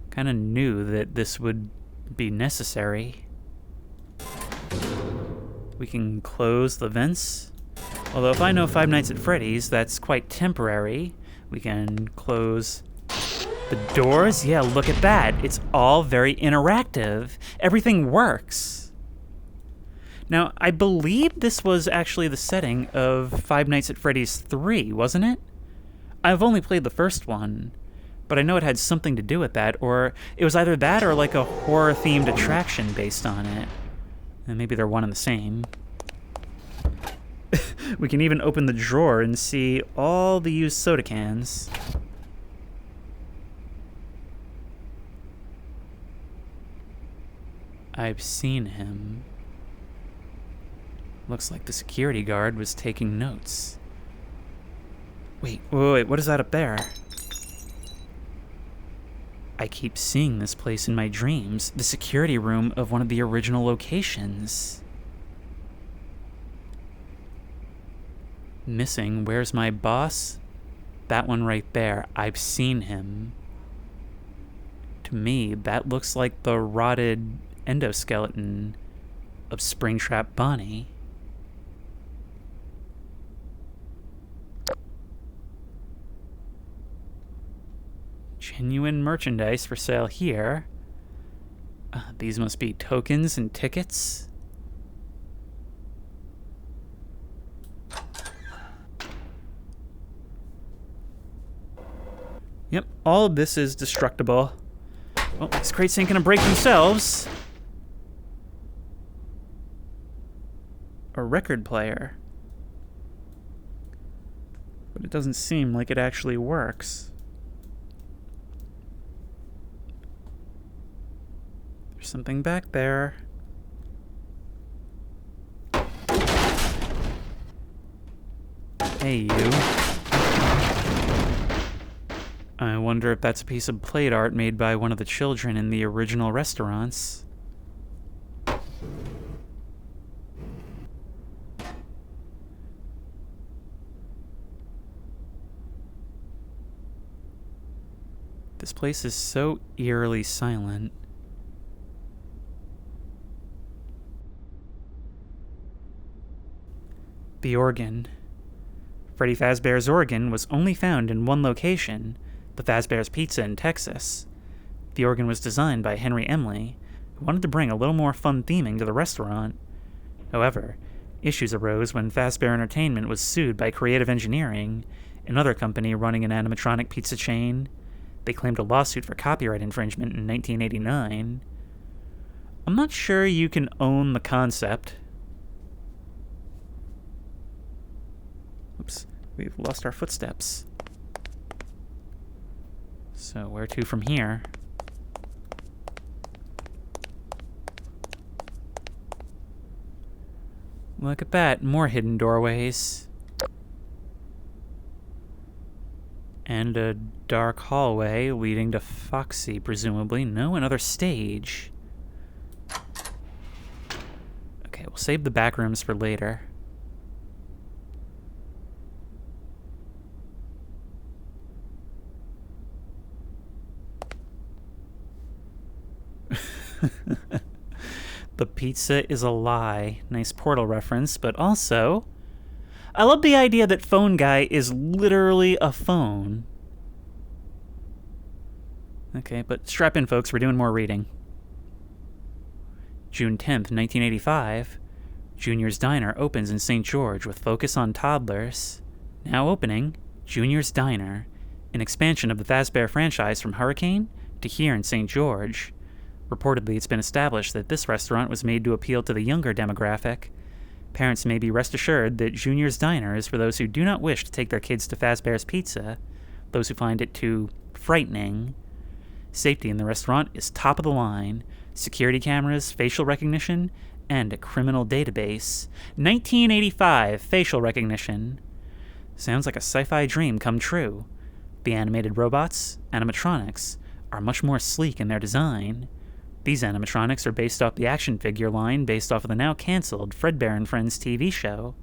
kind of knew that this would be necessary. We can close the vents. Although if I know Five Nights at Freddy's, that's quite temporary. We can close the doors. Yeah, look at that. It's all very interactive. Everything works. Now, I believe this was actually the setting of Five Nights at Freddy's 3, wasn't it? I've only played the first one, but I know it had something to do with that, or it was either that or a horror-themed attraction based on it. And maybe they're one and the same. We can even open the drawer and see all the used soda cans. I've seen him. Looks like the security guard was taking notes. Wait, what is that up there? I keep seeing this place in my dreams, the security room of one of the original locations. Missing, where's my boss? That one right there, I've seen him. To me, that looks like the rotted endoskeleton of Springtrap Bonnie. Genuine merchandise for sale here. These must be tokens and tickets. Yep, all of this is destructible. Well, these crates ain't gonna break themselves. A record player. But it doesn't seem like it actually works. There's something back there. Hey, you. I wonder if that's a piece of plate art made by one of the children in the original restaurants. This place is so eerily silent. The organ. Freddy Fazbear's organ was only found in one location, the Fazbear's Pizza in Texas. The organ was designed by Henry Emley, who wanted to bring a little more fun theming to the restaurant. However, issues arose when Fazbear Entertainment was sued by Creative Engineering, another company running an animatronic pizza chain. They claimed a lawsuit for copyright infringement in 1989. I'm not sure you can own the concept. Oops, we've lost our footsteps. So where to from here? Look at that, more hidden doorways. And a dark hallway leading to Foxy, presumably. No, another stage. Okay, we'll save the back rooms for later. The pizza is a lie. Nice Portal reference, but also, I love the idea that Phone Guy is literally a phone. Okay, but strap in, folks. We're doing more reading. June 10th, 1985. Junior's Diner opens in St. George with focus on toddlers. Now opening, Junior's Diner, an expansion of the Fazbear franchise from Hurricane to here in St. George. Reportedly, it's been established that this restaurant was made to appeal to the younger demographic. Parents may be rest assured that Junior's Diner is for those who do not wish to take their kids to Fazbear's Pizza, those who find it too frightening. Safety in the restaurant is top of the line. Security cameras, facial recognition, and a criminal database. 1985 facial recognition. Sounds like a sci-fi dream come true. The animated robots, animatronics, are much more sleek in their design. These animatronics are based off the action figure line based off of the now cancelled Fredbear and Friends TV show.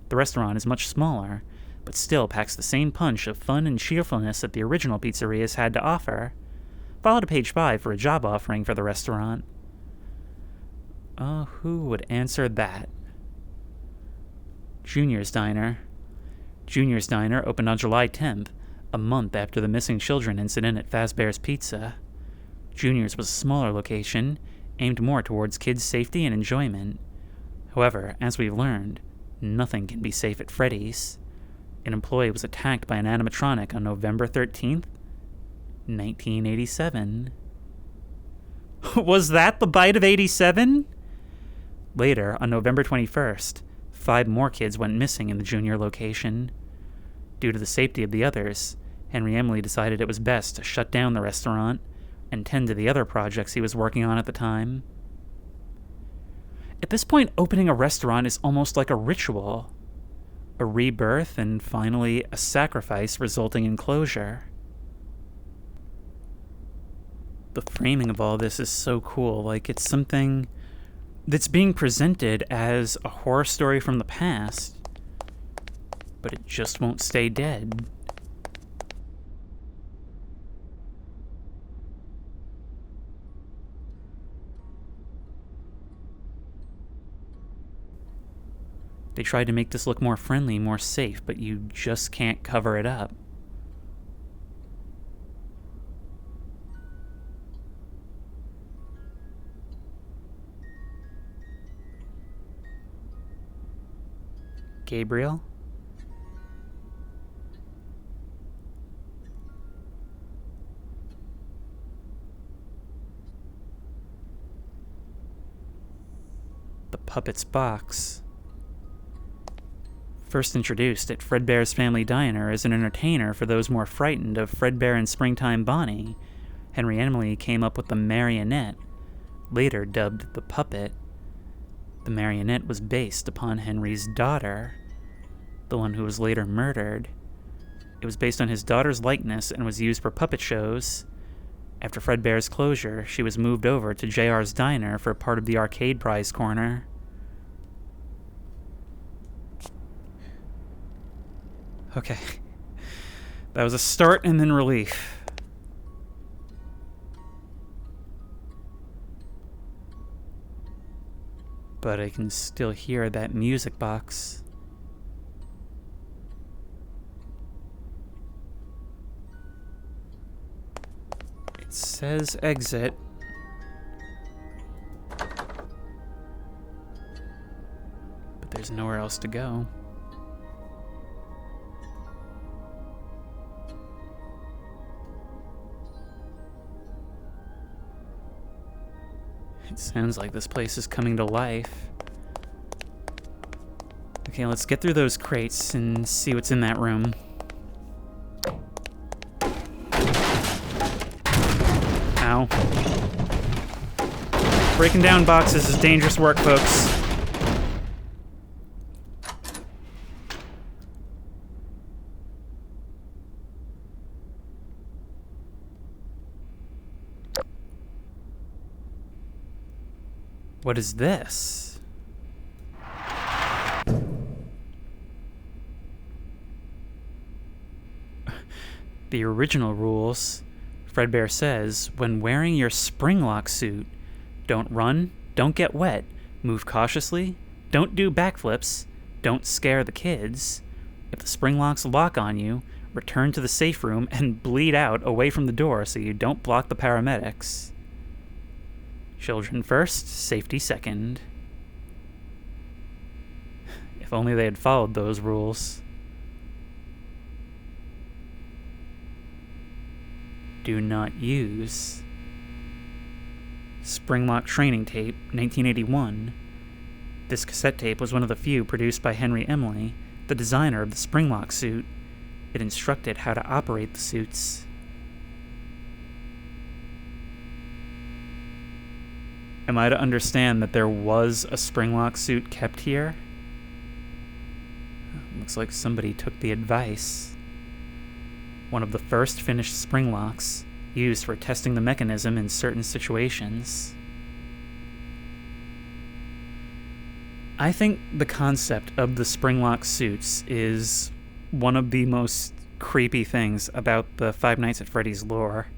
The restaurant is much smaller, but still packs the same punch of fun and cheerfulness that the original pizzerias had to offer. Follow to page 5 for a job offering for the restaurant. Who would answer that? Junior's Diner. Junior's Diner opened on July 10th, a month after the missing children incident at Fazbear's Pizza. Junior's was a smaller location, aimed more towards kids' safety and enjoyment. However, as we've learned, nothing can be safe at Freddy's. An employee was attacked by an animatronic on November 13th, 1987. Was that the bite of 87? Later, on November 21st, 5 more kids went missing in the junior location. Due to the safety of the others, Henry Emily decided it was best to shut down the restaurant and tend to the other projects he was working on at the time. At this point, opening a restaurant is almost like a ritual. A rebirth and finally a sacrifice resulting in closure. The framing of all this is so cool. Like, it's something that's being presented as a horror story from the past, but it just won't stay dead. They tried to make this look more friendly, more safe, but you just can't cover it up. Gabriel? The puppet's box. First introduced at Fredbear's Family Diner as an entertainer for those more frightened of Fredbear and Springtime Bonnie, Henry Emily came up with the marionette, later dubbed the puppet. The marionette was based upon Henry's daughter, the one who was later murdered. It was based on his daughter's likeness and was used for puppet shows. After Fredbear's closure, she was moved over to JR's Diner for part of the arcade prize corner. Okay. That was a start and then relief. But I can still hear that music box. It says exit. But there's nowhere else to go. It sounds like this place is coming to life. Okay, let's get through those crates and see what's in that room. Ow. Breaking down boxes is dangerous work, folks. What is this? The original rules, Fredbear says, when wearing your Springlock suit, don't run, don't get wet, move cautiously, don't do backflips, don't scare the kids. If the Springlocks lock on you, return to the safe room and bleed out away from the door so you don't block the paramedics. Children first, safety second. If only they had followed those rules. Do not use. Springlock Training Tape, 1981. This cassette tape was one of the few produced by Henry Emily, the designer of the Springlock suit. It instructed how to operate the suits. Am I to understand that there was a Springlock suit kept here? Looks like somebody took the advice. One of the first finished Springlocks, used for testing the mechanism in certain situations. I think the concept of the Springlock suits is one of the most creepy things about the Five Nights at Freddy's lore.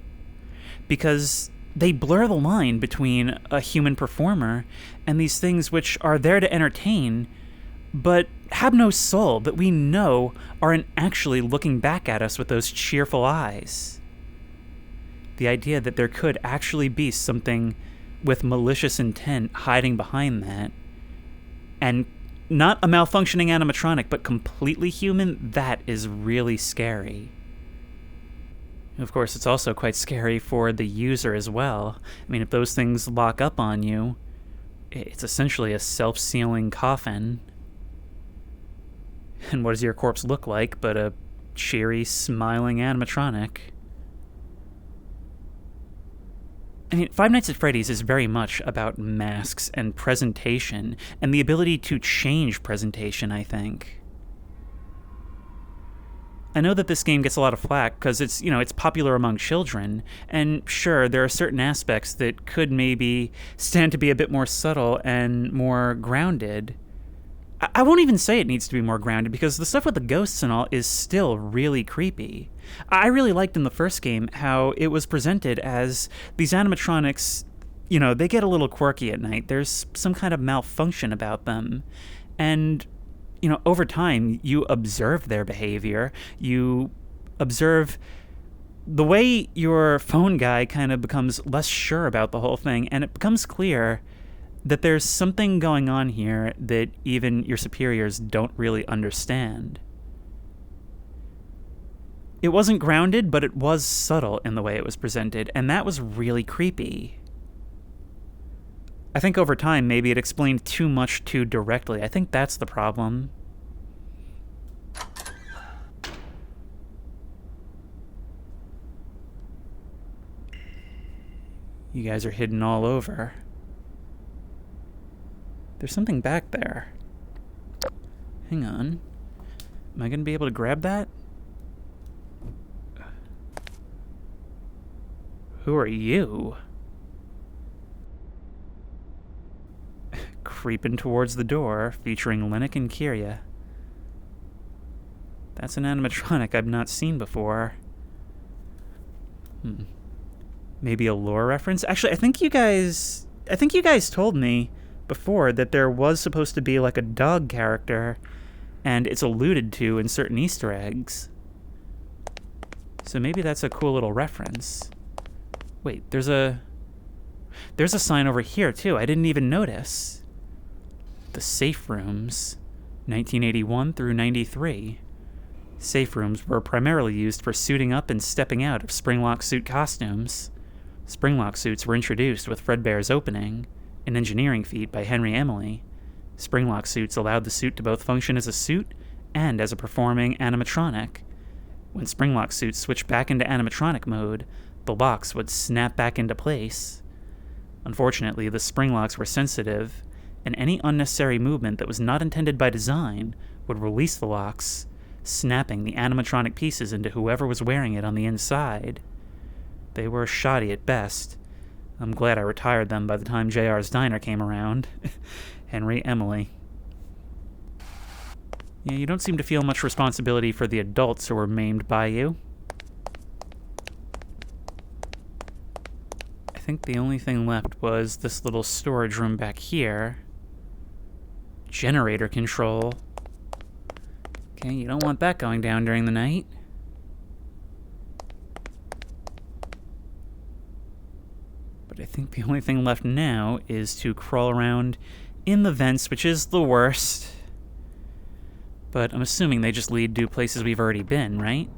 Because they blur the line between a human performer and these things which are there to entertain, but have no soul that we know aren't actually looking back at us with those cheerful eyes. The idea that there could actually be something with malicious intent hiding behind that, and not a malfunctioning animatronic, but completely human, that is really scary. Of course, it's also quite scary for the user as well. I mean, if those things lock up on you, It's essentially a self-sealing coffin. And what does your corpse look like but a cheery, smiling animatronic? I mean, Five Nights at Freddy's is very much about masks and presentation, and the ability to change presentation, I think. I know that this game gets a lot of flack because it's popular among children, and sure, there are certain aspects that could maybe stand to be a bit more subtle and more grounded. I won't even say it needs to be more grounded because the stuff with the ghosts and all is still really creepy. I really liked in the first game how it was presented as these animatronics, they get a little quirky at night. There's some kind of malfunction about them. And over time, you observe their behavior. You observe the way your phone guy kind of becomes less sure about the whole thing, and it becomes clear that there's something going on here that even your superiors don't really understand. It wasn't grounded, but it was subtle in the way it was presented, and that was really creepy. I think over time, maybe it explained too much too directly. I think that's the problem. You guys are hidden all over. There's something back there. Hang on. Am I going to be able to grab that? Who are you? Creeping towards the door, featuring Linux and Kyria. That's an animatronic I've not seen before. Maybe a lore reference? Actually, I think you guys told me before that there was supposed to be like a dog character, and it's alluded to in certain Easter eggs. So maybe that's a cool little reference. Wait, there's a sign over here too. I didn't even notice. The safe rooms, 1981 through 93. Safe rooms were primarily used for suiting up and stepping out of Springlock suit costumes. Springlock suits were introduced with Fredbear's opening, an engineering feat by Henry Emily. Springlock suits allowed the suit to both function as a suit and as a performing animatronic. When Springlock suits switched back into animatronic mode, the locks would snap back into place. Unfortunately, the Springlocks were sensitive, and any unnecessary movement that was not intended by design would release the locks, snapping the animatronic pieces into whoever was wearing it on the inside. They were shoddy at best. I'm glad I retired them by the time JR's Diner came around. Henry Emily. Yeah, you don't seem to feel much responsibility for the adults who were maimed by you. I think the only thing left was this little storage room back here. Generator control. Okay, you don't want that going down during the night. But I think the only thing left now is to crawl around in the vents, which is the worst. But I'm assuming they just lead to places we've already been, right?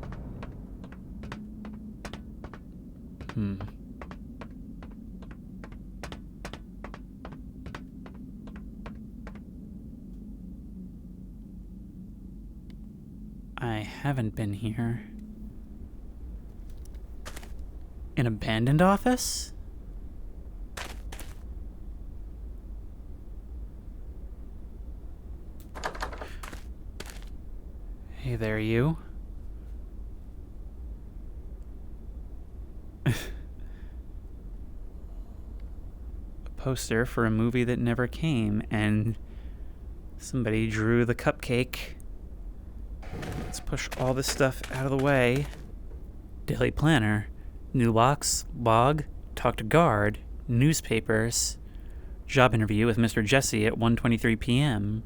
I haven't been here. An abandoned office? Hey there, you. A poster for a movie that never came, and somebody drew the cupcake. Let's push all this stuff out of the way. Daily planner. New locks, log, talk to guard, newspapers. Job interview with Mr. Jesse at 1:23 p.m.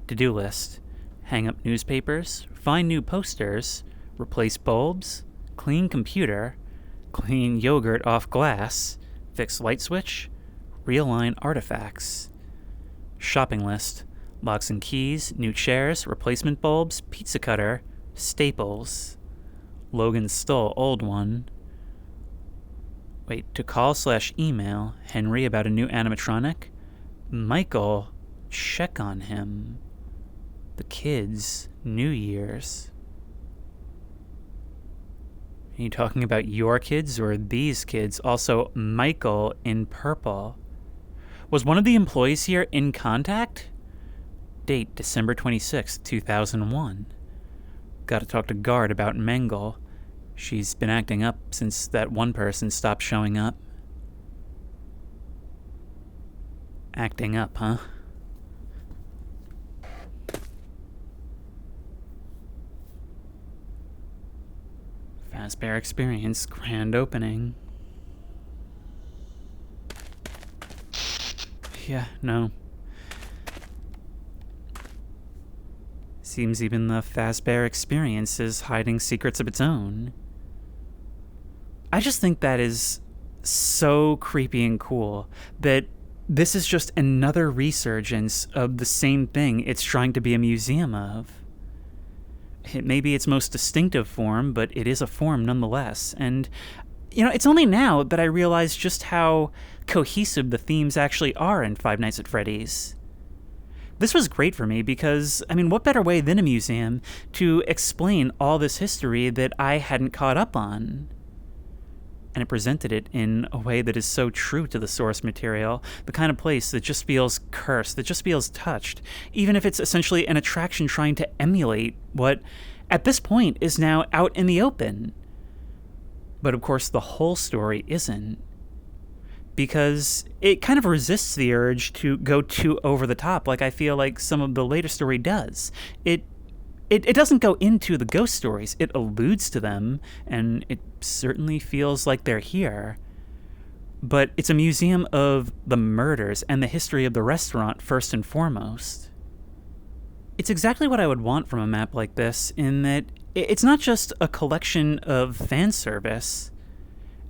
To-do list. Hang up newspapers, find new posters, replace bulbs, clean computer, clean yogurt off glass, fix light switch, realign artifacts. Shopping list. Locks and keys, new chairs, replacement bulbs, pizza cutter, staples. Logan stole old one. Wait, to call/email Henry about a new animatronic. Michael, check on him. The kids, New Year's. Are you talking about your kids or these kids? Also, Michael in purple. Was one of the employees here in contact? Date, December 26th, 2001. Gotta talk to Guard about Mengel. She's been acting up since that one person stopped showing up. Acting up, huh? Fazbear Experience grand opening. Yeah, no. Seems even the Fazbear Experience is hiding secrets of its own. I just think that is so creepy and cool that this is just another resurgence of the same thing it's trying to be a museum of. It may be its most distinctive form, but it is a form nonetheless. And, you know, it's only now that I realize just how cohesive the themes actually are in Five Nights at Freddy's. This was great for me because, I mean, what better way than a museum to explain all this history that I hadn't caught up on? And it presented it in a way that is so true to the source material, the kind of place that just feels cursed, that just feels touched, even if it's essentially an attraction trying to emulate what, at this point, is now out in the open. But of course, the whole story isn't, because it kind of resists the urge to go too over the top, like I feel like some of the later story does. It doesn't go into the ghost stories. It alludes to them, and it certainly feels like they're here. But it's a museum of the murders and the history of the restaurant first and foremost. It's exactly what I would want from a map like this, in that it's not just a collection of fan service,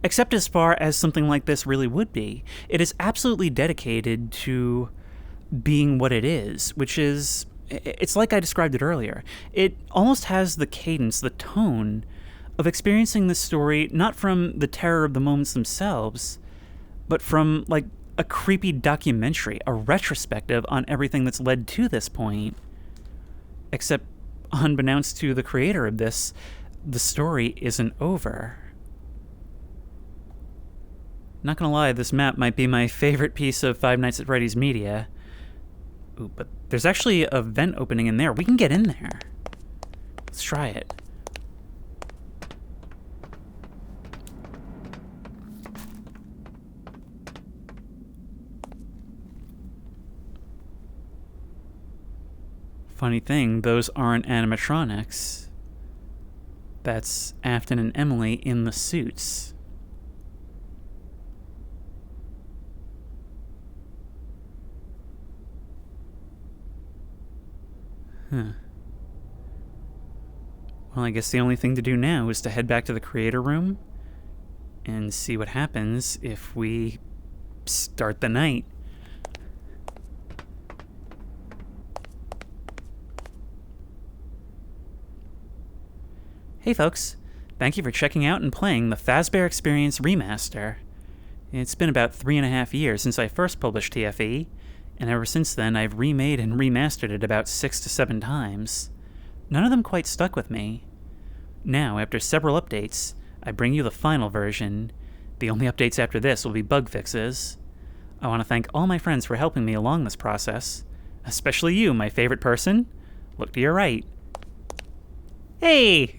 except as far as something like this really would be. It is absolutely dedicated to being what it is, which is... It's like I described it earlier. It almost has the cadence, the tone of experiencing this story not from the terror of the moments themselves, but from, like, a creepy documentary, a retrospective on everything that's led to this point. Except, unbeknownst to the creator of this, the story isn't over. Not gonna lie, this map might be my favorite piece of Five Nights at Freddy's media. Ooh, but there's actually a vent opening in there. We can get in there. Let's try it. Funny thing, those aren't animatronics. That's Afton and Emily in the suits. Huh. Well, I guess the only thing to do now is to head back to the creator room and see what happens if we start the night. Hey folks, thank you for checking out and playing the Fazbear Experience Remaster. It's been about 3.5 years since I first published TFE, and ever since then I've remade and remastered it about 6 to 7 times. None of them quite stuck with me. Now, after several updates, I bring you the final version. The only updates after this will be bug fixes. I want to thank all my friends for helping me along this process, especially you, my favorite person. Look to your right. Hey!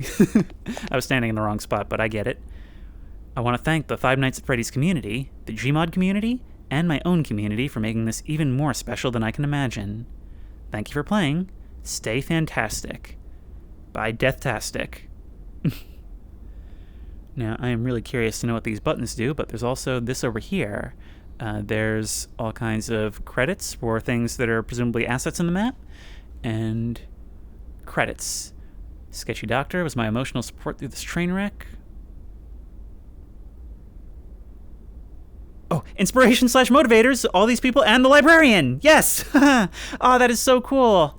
I was standing in the wrong spot, but I get it. I want to thank the Five Nights at Freddy's community, the GMOD community, and my own community for making this even more special than I can imagine. Thank you for playing. Stay fantastic. Bye, Deathtastic. Now, I am really curious to know what these buttons do, but there's also this over here. There's all kinds of credits for things that are presumably assets in the map, and credits. Sketchy Doctor was my emotional support through this train wreck. Oh, inspiration/motivators, all these people, and the librarian! Yes! Oh, that is so cool!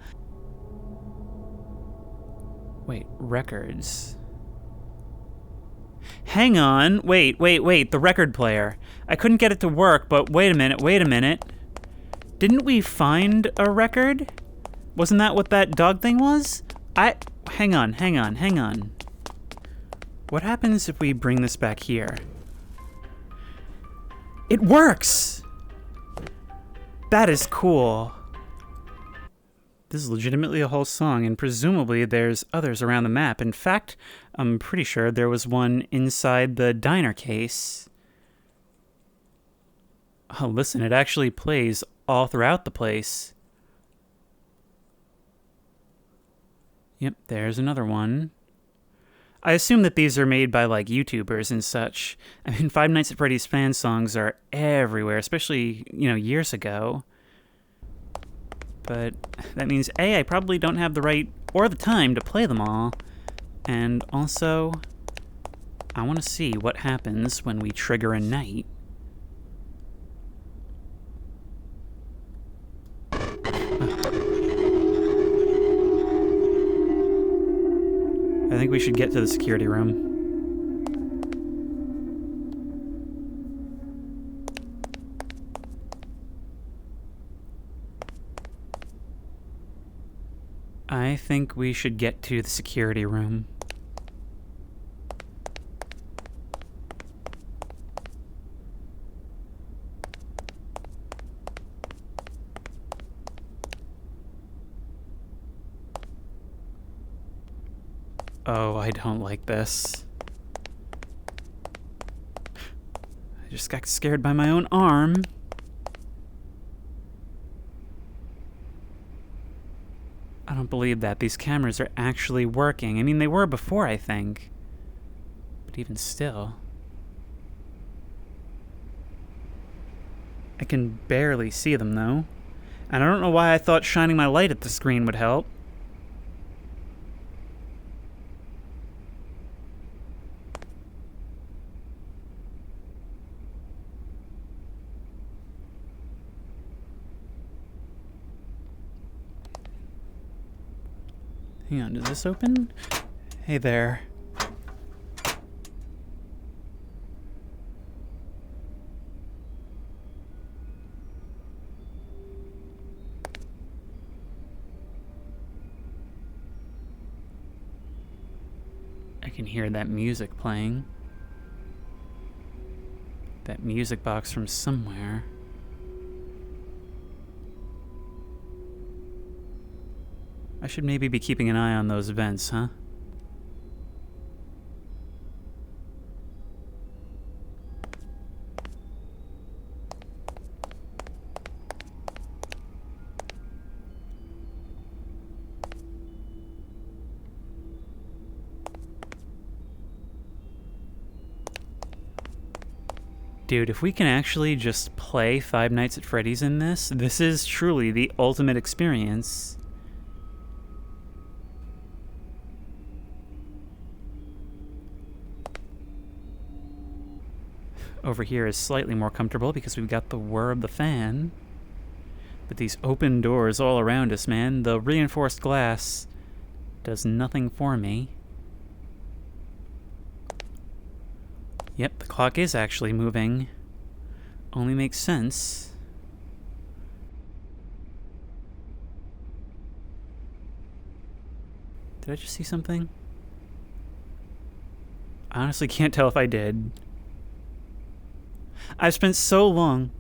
Wait, records. Hang on, wait, the record player. I couldn't get it to work, but wait a minute. Didn't we find a record? Wasn't that what that dog thing was? Hang on. What happens if we bring this back here? It works! That is cool. This is legitimately a whole song, and presumably there's others around the map. In fact, I'm pretty sure there was one inside the diner case. Oh, listen, it actually plays all throughout the place. Yep, there's another one. I assume that these are made by, like, YouTubers and such. I mean, Five Nights at Freddy's fan songs are everywhere, especially, years ago. But that means, A, I probably don't have the right or the time to play them all. And also, I want to see what happens when we trigger a night. I think we should get to the security room. I think we should get to the security room. Oh, I don't like this. I just got scared by my own arm. I don't believe that. These cameras are actually working. I mean, they were before, I think. But even still. I can barely see them, though. And I don't know why I thought shining my light at the screen would help. Hang on, does this open? Hey there. I can hear that music playing. That music box from somewhere. I should maybe be keeping an eye on those vents, huh? Dude, if we can actually just play Five Nights at Freddy's in this, this is truly the ultimate experience. Over here is slightly more comfortable because we've got the whir of the fan. But these open doors all around us, man, the reinforced glass does nothing for me. Yep, the clock is actually moving. Only makes sense. Did I just see something? I honestly can't tell if I did. I've spent so long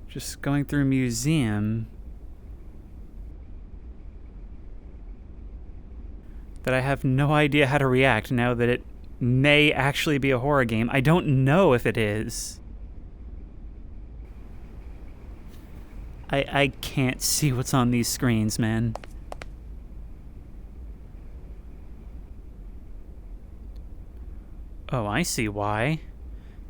just going through a museum that I have no idea how to react now that it may actually be a horror game. I don't know if it is. I can't see what's on these screens, man. Oh, I see why.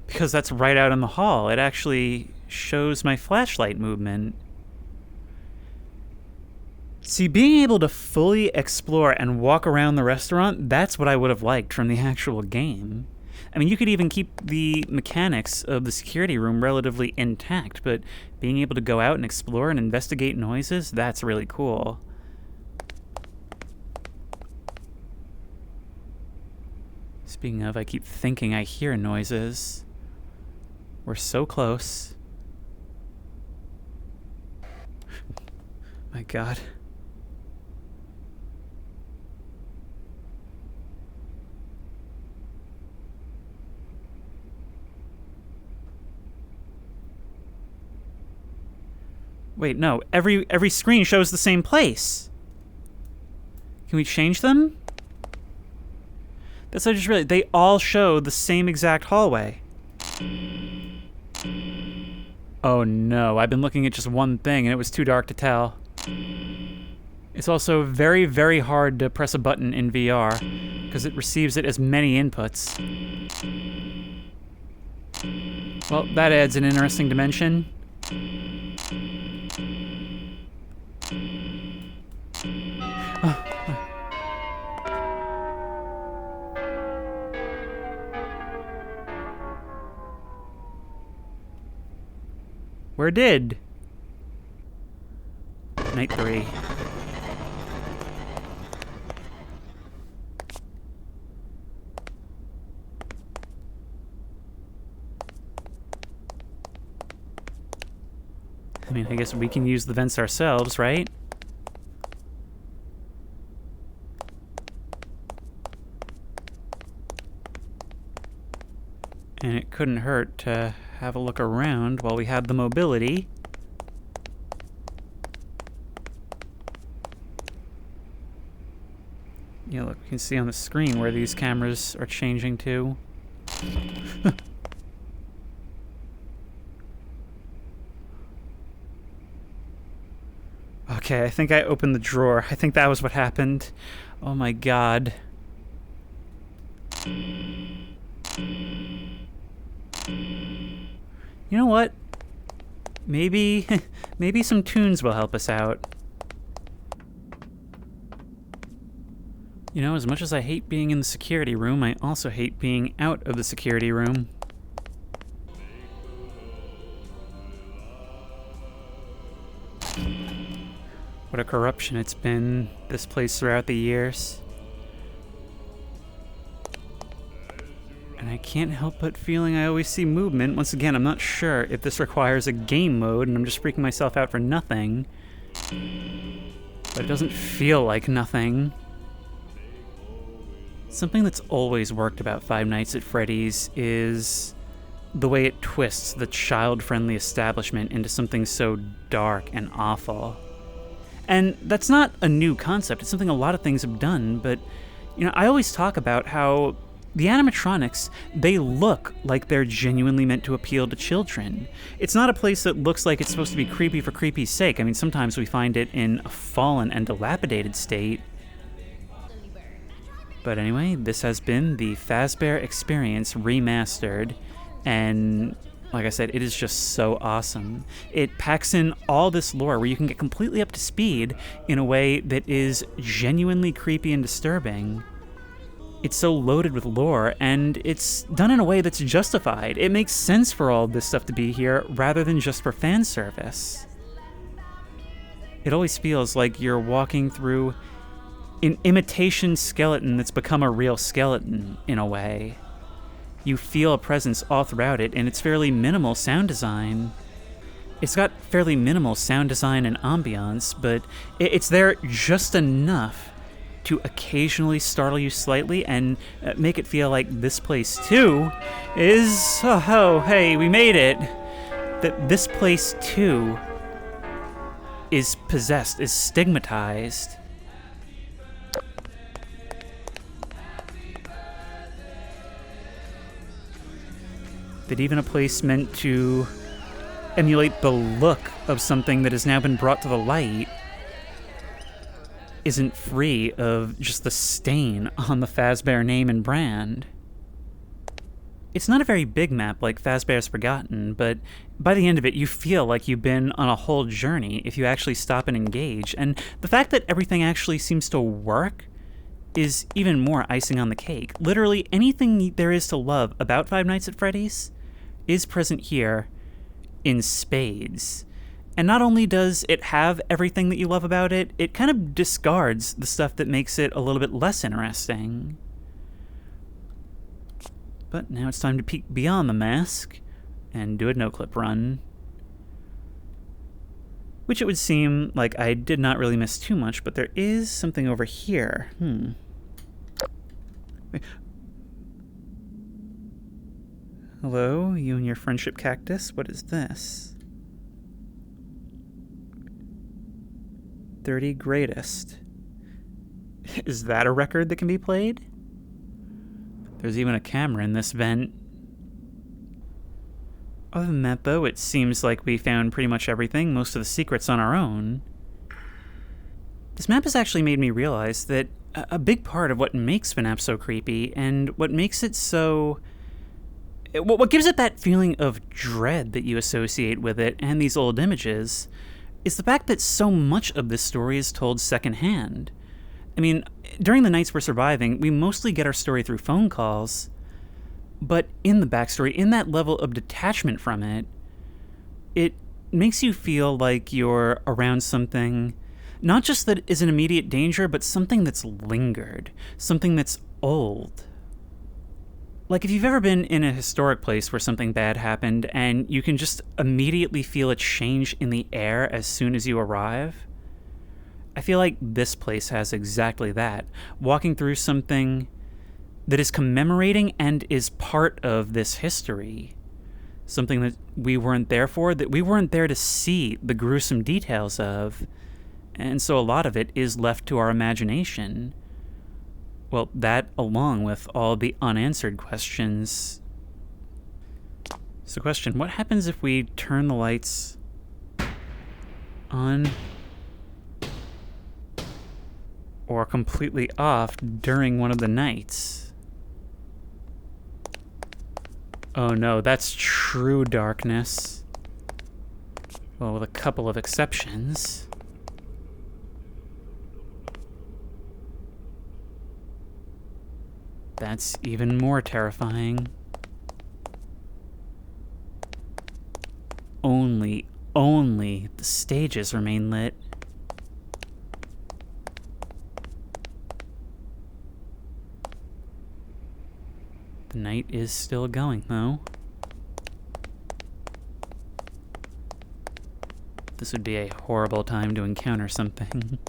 Because that's right out in the hall. It actually shows my flashlight movement. See, being able to fully explore and walk around the restaurant, that's what I would have liked from the actual game. I mean, you could even keep the mechanics of the security room relatively intact, but being able to go out and explore and investigate noises, that's really cool. Speaking of, I keep thinking I hear noises. We're so close. My God. Wait, no. Every screen shows the same place. Can we change them? That's what I just realized. They all show the same exact hallway. Oh no, I've been looking at just one thing and it was too dark to tell. It's also very, very hard to press a button in VR because it receives it as many inputs. Well, that adds an interesting dimension. Where did? Night 3. I mean, I guess we can use the vents ourselves, right? And it couldn't hurt to have a look around while we had the mobility. Yeah, look, you can see on the screen where these cameras are changing to. Okay, I think I opened the drawer. I think that was what happened. Oh my God. You know what? Maybe some tunes will help us out. You know, as much as I hate being in the security room, I also hate being out of the security room. What a corruption it's been, this place throughout the years. And I can't help but feeling I always see movement. Once again, I'm not sure if this requires a game mode and I'm just freaking myself out for nothing. But it doesn't feel like nothing. Something that's always worked about Five Nights at Freddy's is the way it twists the child-friendly establishment into something so dark and awful. And that's not a new concept. It's something a lot of things have done, but, you know, I always talk about how the animatronics, they look like they're genuinely meant to appeal to children. It's not a place that looks like it's supposed to be creepy for creepy's sake. I mean, sometimes we find it in a fallen and dilapidated state. But anyway, this has been the Fazbear Experience Remastered, and like I said, it is just so awesome. It packs in all this lore where you can get completely up to speed in a way that is genuinely creepy and disturbing. It's so loaded with lore, and it's done in a way that's justified. It makes sense for all this stuff to be here, rather than just for fan service. It always feels like you're walking through an imitation skeleton that's become a real skeleton, in a way. You feel a presence all throughout it, and it's fairly minimal sound design. It's got fairly minimal sound design and ambiance, but it's there just enough to occasionally startle you slightly and make it feel like this place, too, is... Oh, hey, we made it! That this place, too, is possessed, is stigmatized. That even a place meant to emulate the look of something that has now been brought to the light isn't free of just the stain on the Fazbear name and brand. It's not a very big map like Fazbear's Forgotten, but by the end of it you feel like you've been on a whole journey if you actually stop and engage, and the fact that everything actually seems to work is even more icing on the cake. Literally anything there is to love about Five Nights at Freddy's is present here in spades. And not only does it have everything that you love about it, it kind of discards the stuff that makes it a little bit less interesting. But now it's time to peek beyond the mask and do a no-clip run. Which it would seem like I did not really miss too much, but there is something over here. Hello, you and your friendship cactus. What is this? 30 greatest. Is that a record that can be played? There's even a camera in this vent. Other than that, though, it seems like we found pretty much everything, most of the secrets on our own. This map has actually made me realize that a big part of what makes FNaF so creepy, and what makes it so... what gives it that feeling of dread that you associate with it and these old images, is the fact that so much of this story is told secondhand. I mean, during the nights we're surviving, we mostly get our story through phone calls, but in the backstory, in that level of detachment from it, it makes you feel like you're around something, not just that is in immediate danger, but something that's lingered, something that's old. Like if you've ever been in a historic place where something bad happened and you can just immediately feel a change in the air as soon as you arrive, I feel like this place has exactly that. Walking through something that is commemorating and is part of this history. Something that we weren't there for, that we weren't there to see the gruesome details of, and so a lot of it is left to our imagination. Well, that along with all the unanswered questions. So question, what happens if we turn the lights on or completely off during one of the nights? Oh no, that's true darkness. Well, with a couple of exceptions. That's even more terrifying. Only the stages remain lit. The night is still going, though. This would be a horrible time to encounter something.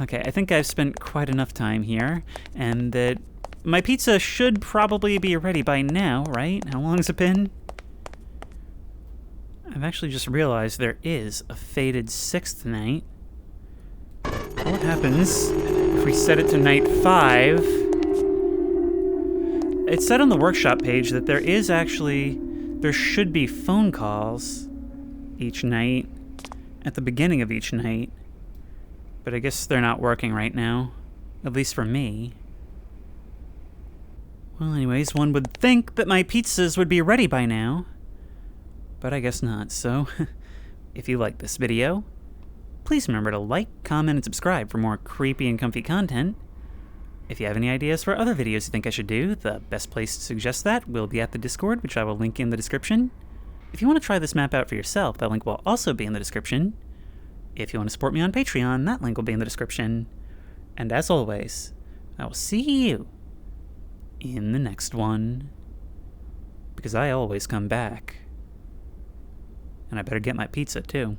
Okay, I think I've spent quite enough time here, and that my pizza should probably be ready by now, right? How long has it been? I've actually just realized there is a fated 6th night. What happens if we set it to night 5? It said on the workshop page that there should be phone calls each night, at the beginning of each night. But I guess they're not working right now, at least for me. Well, anyways, one would think that my pizzas would be ready by now, but I guess not. So, if you like this video, please remember to like, comment, and subscribe for more creepy and comfy content. If you have any ideas for other videos you think I should do, the best place to suggest that will be at the Discord, which I will link in the description. If you want to try this map out for yourself, that link will also be in the description. If you want to support me on Patreon, that link will be in the description. And as always, I will see you in the next one. Because I always come back. And I better get my pizza, too.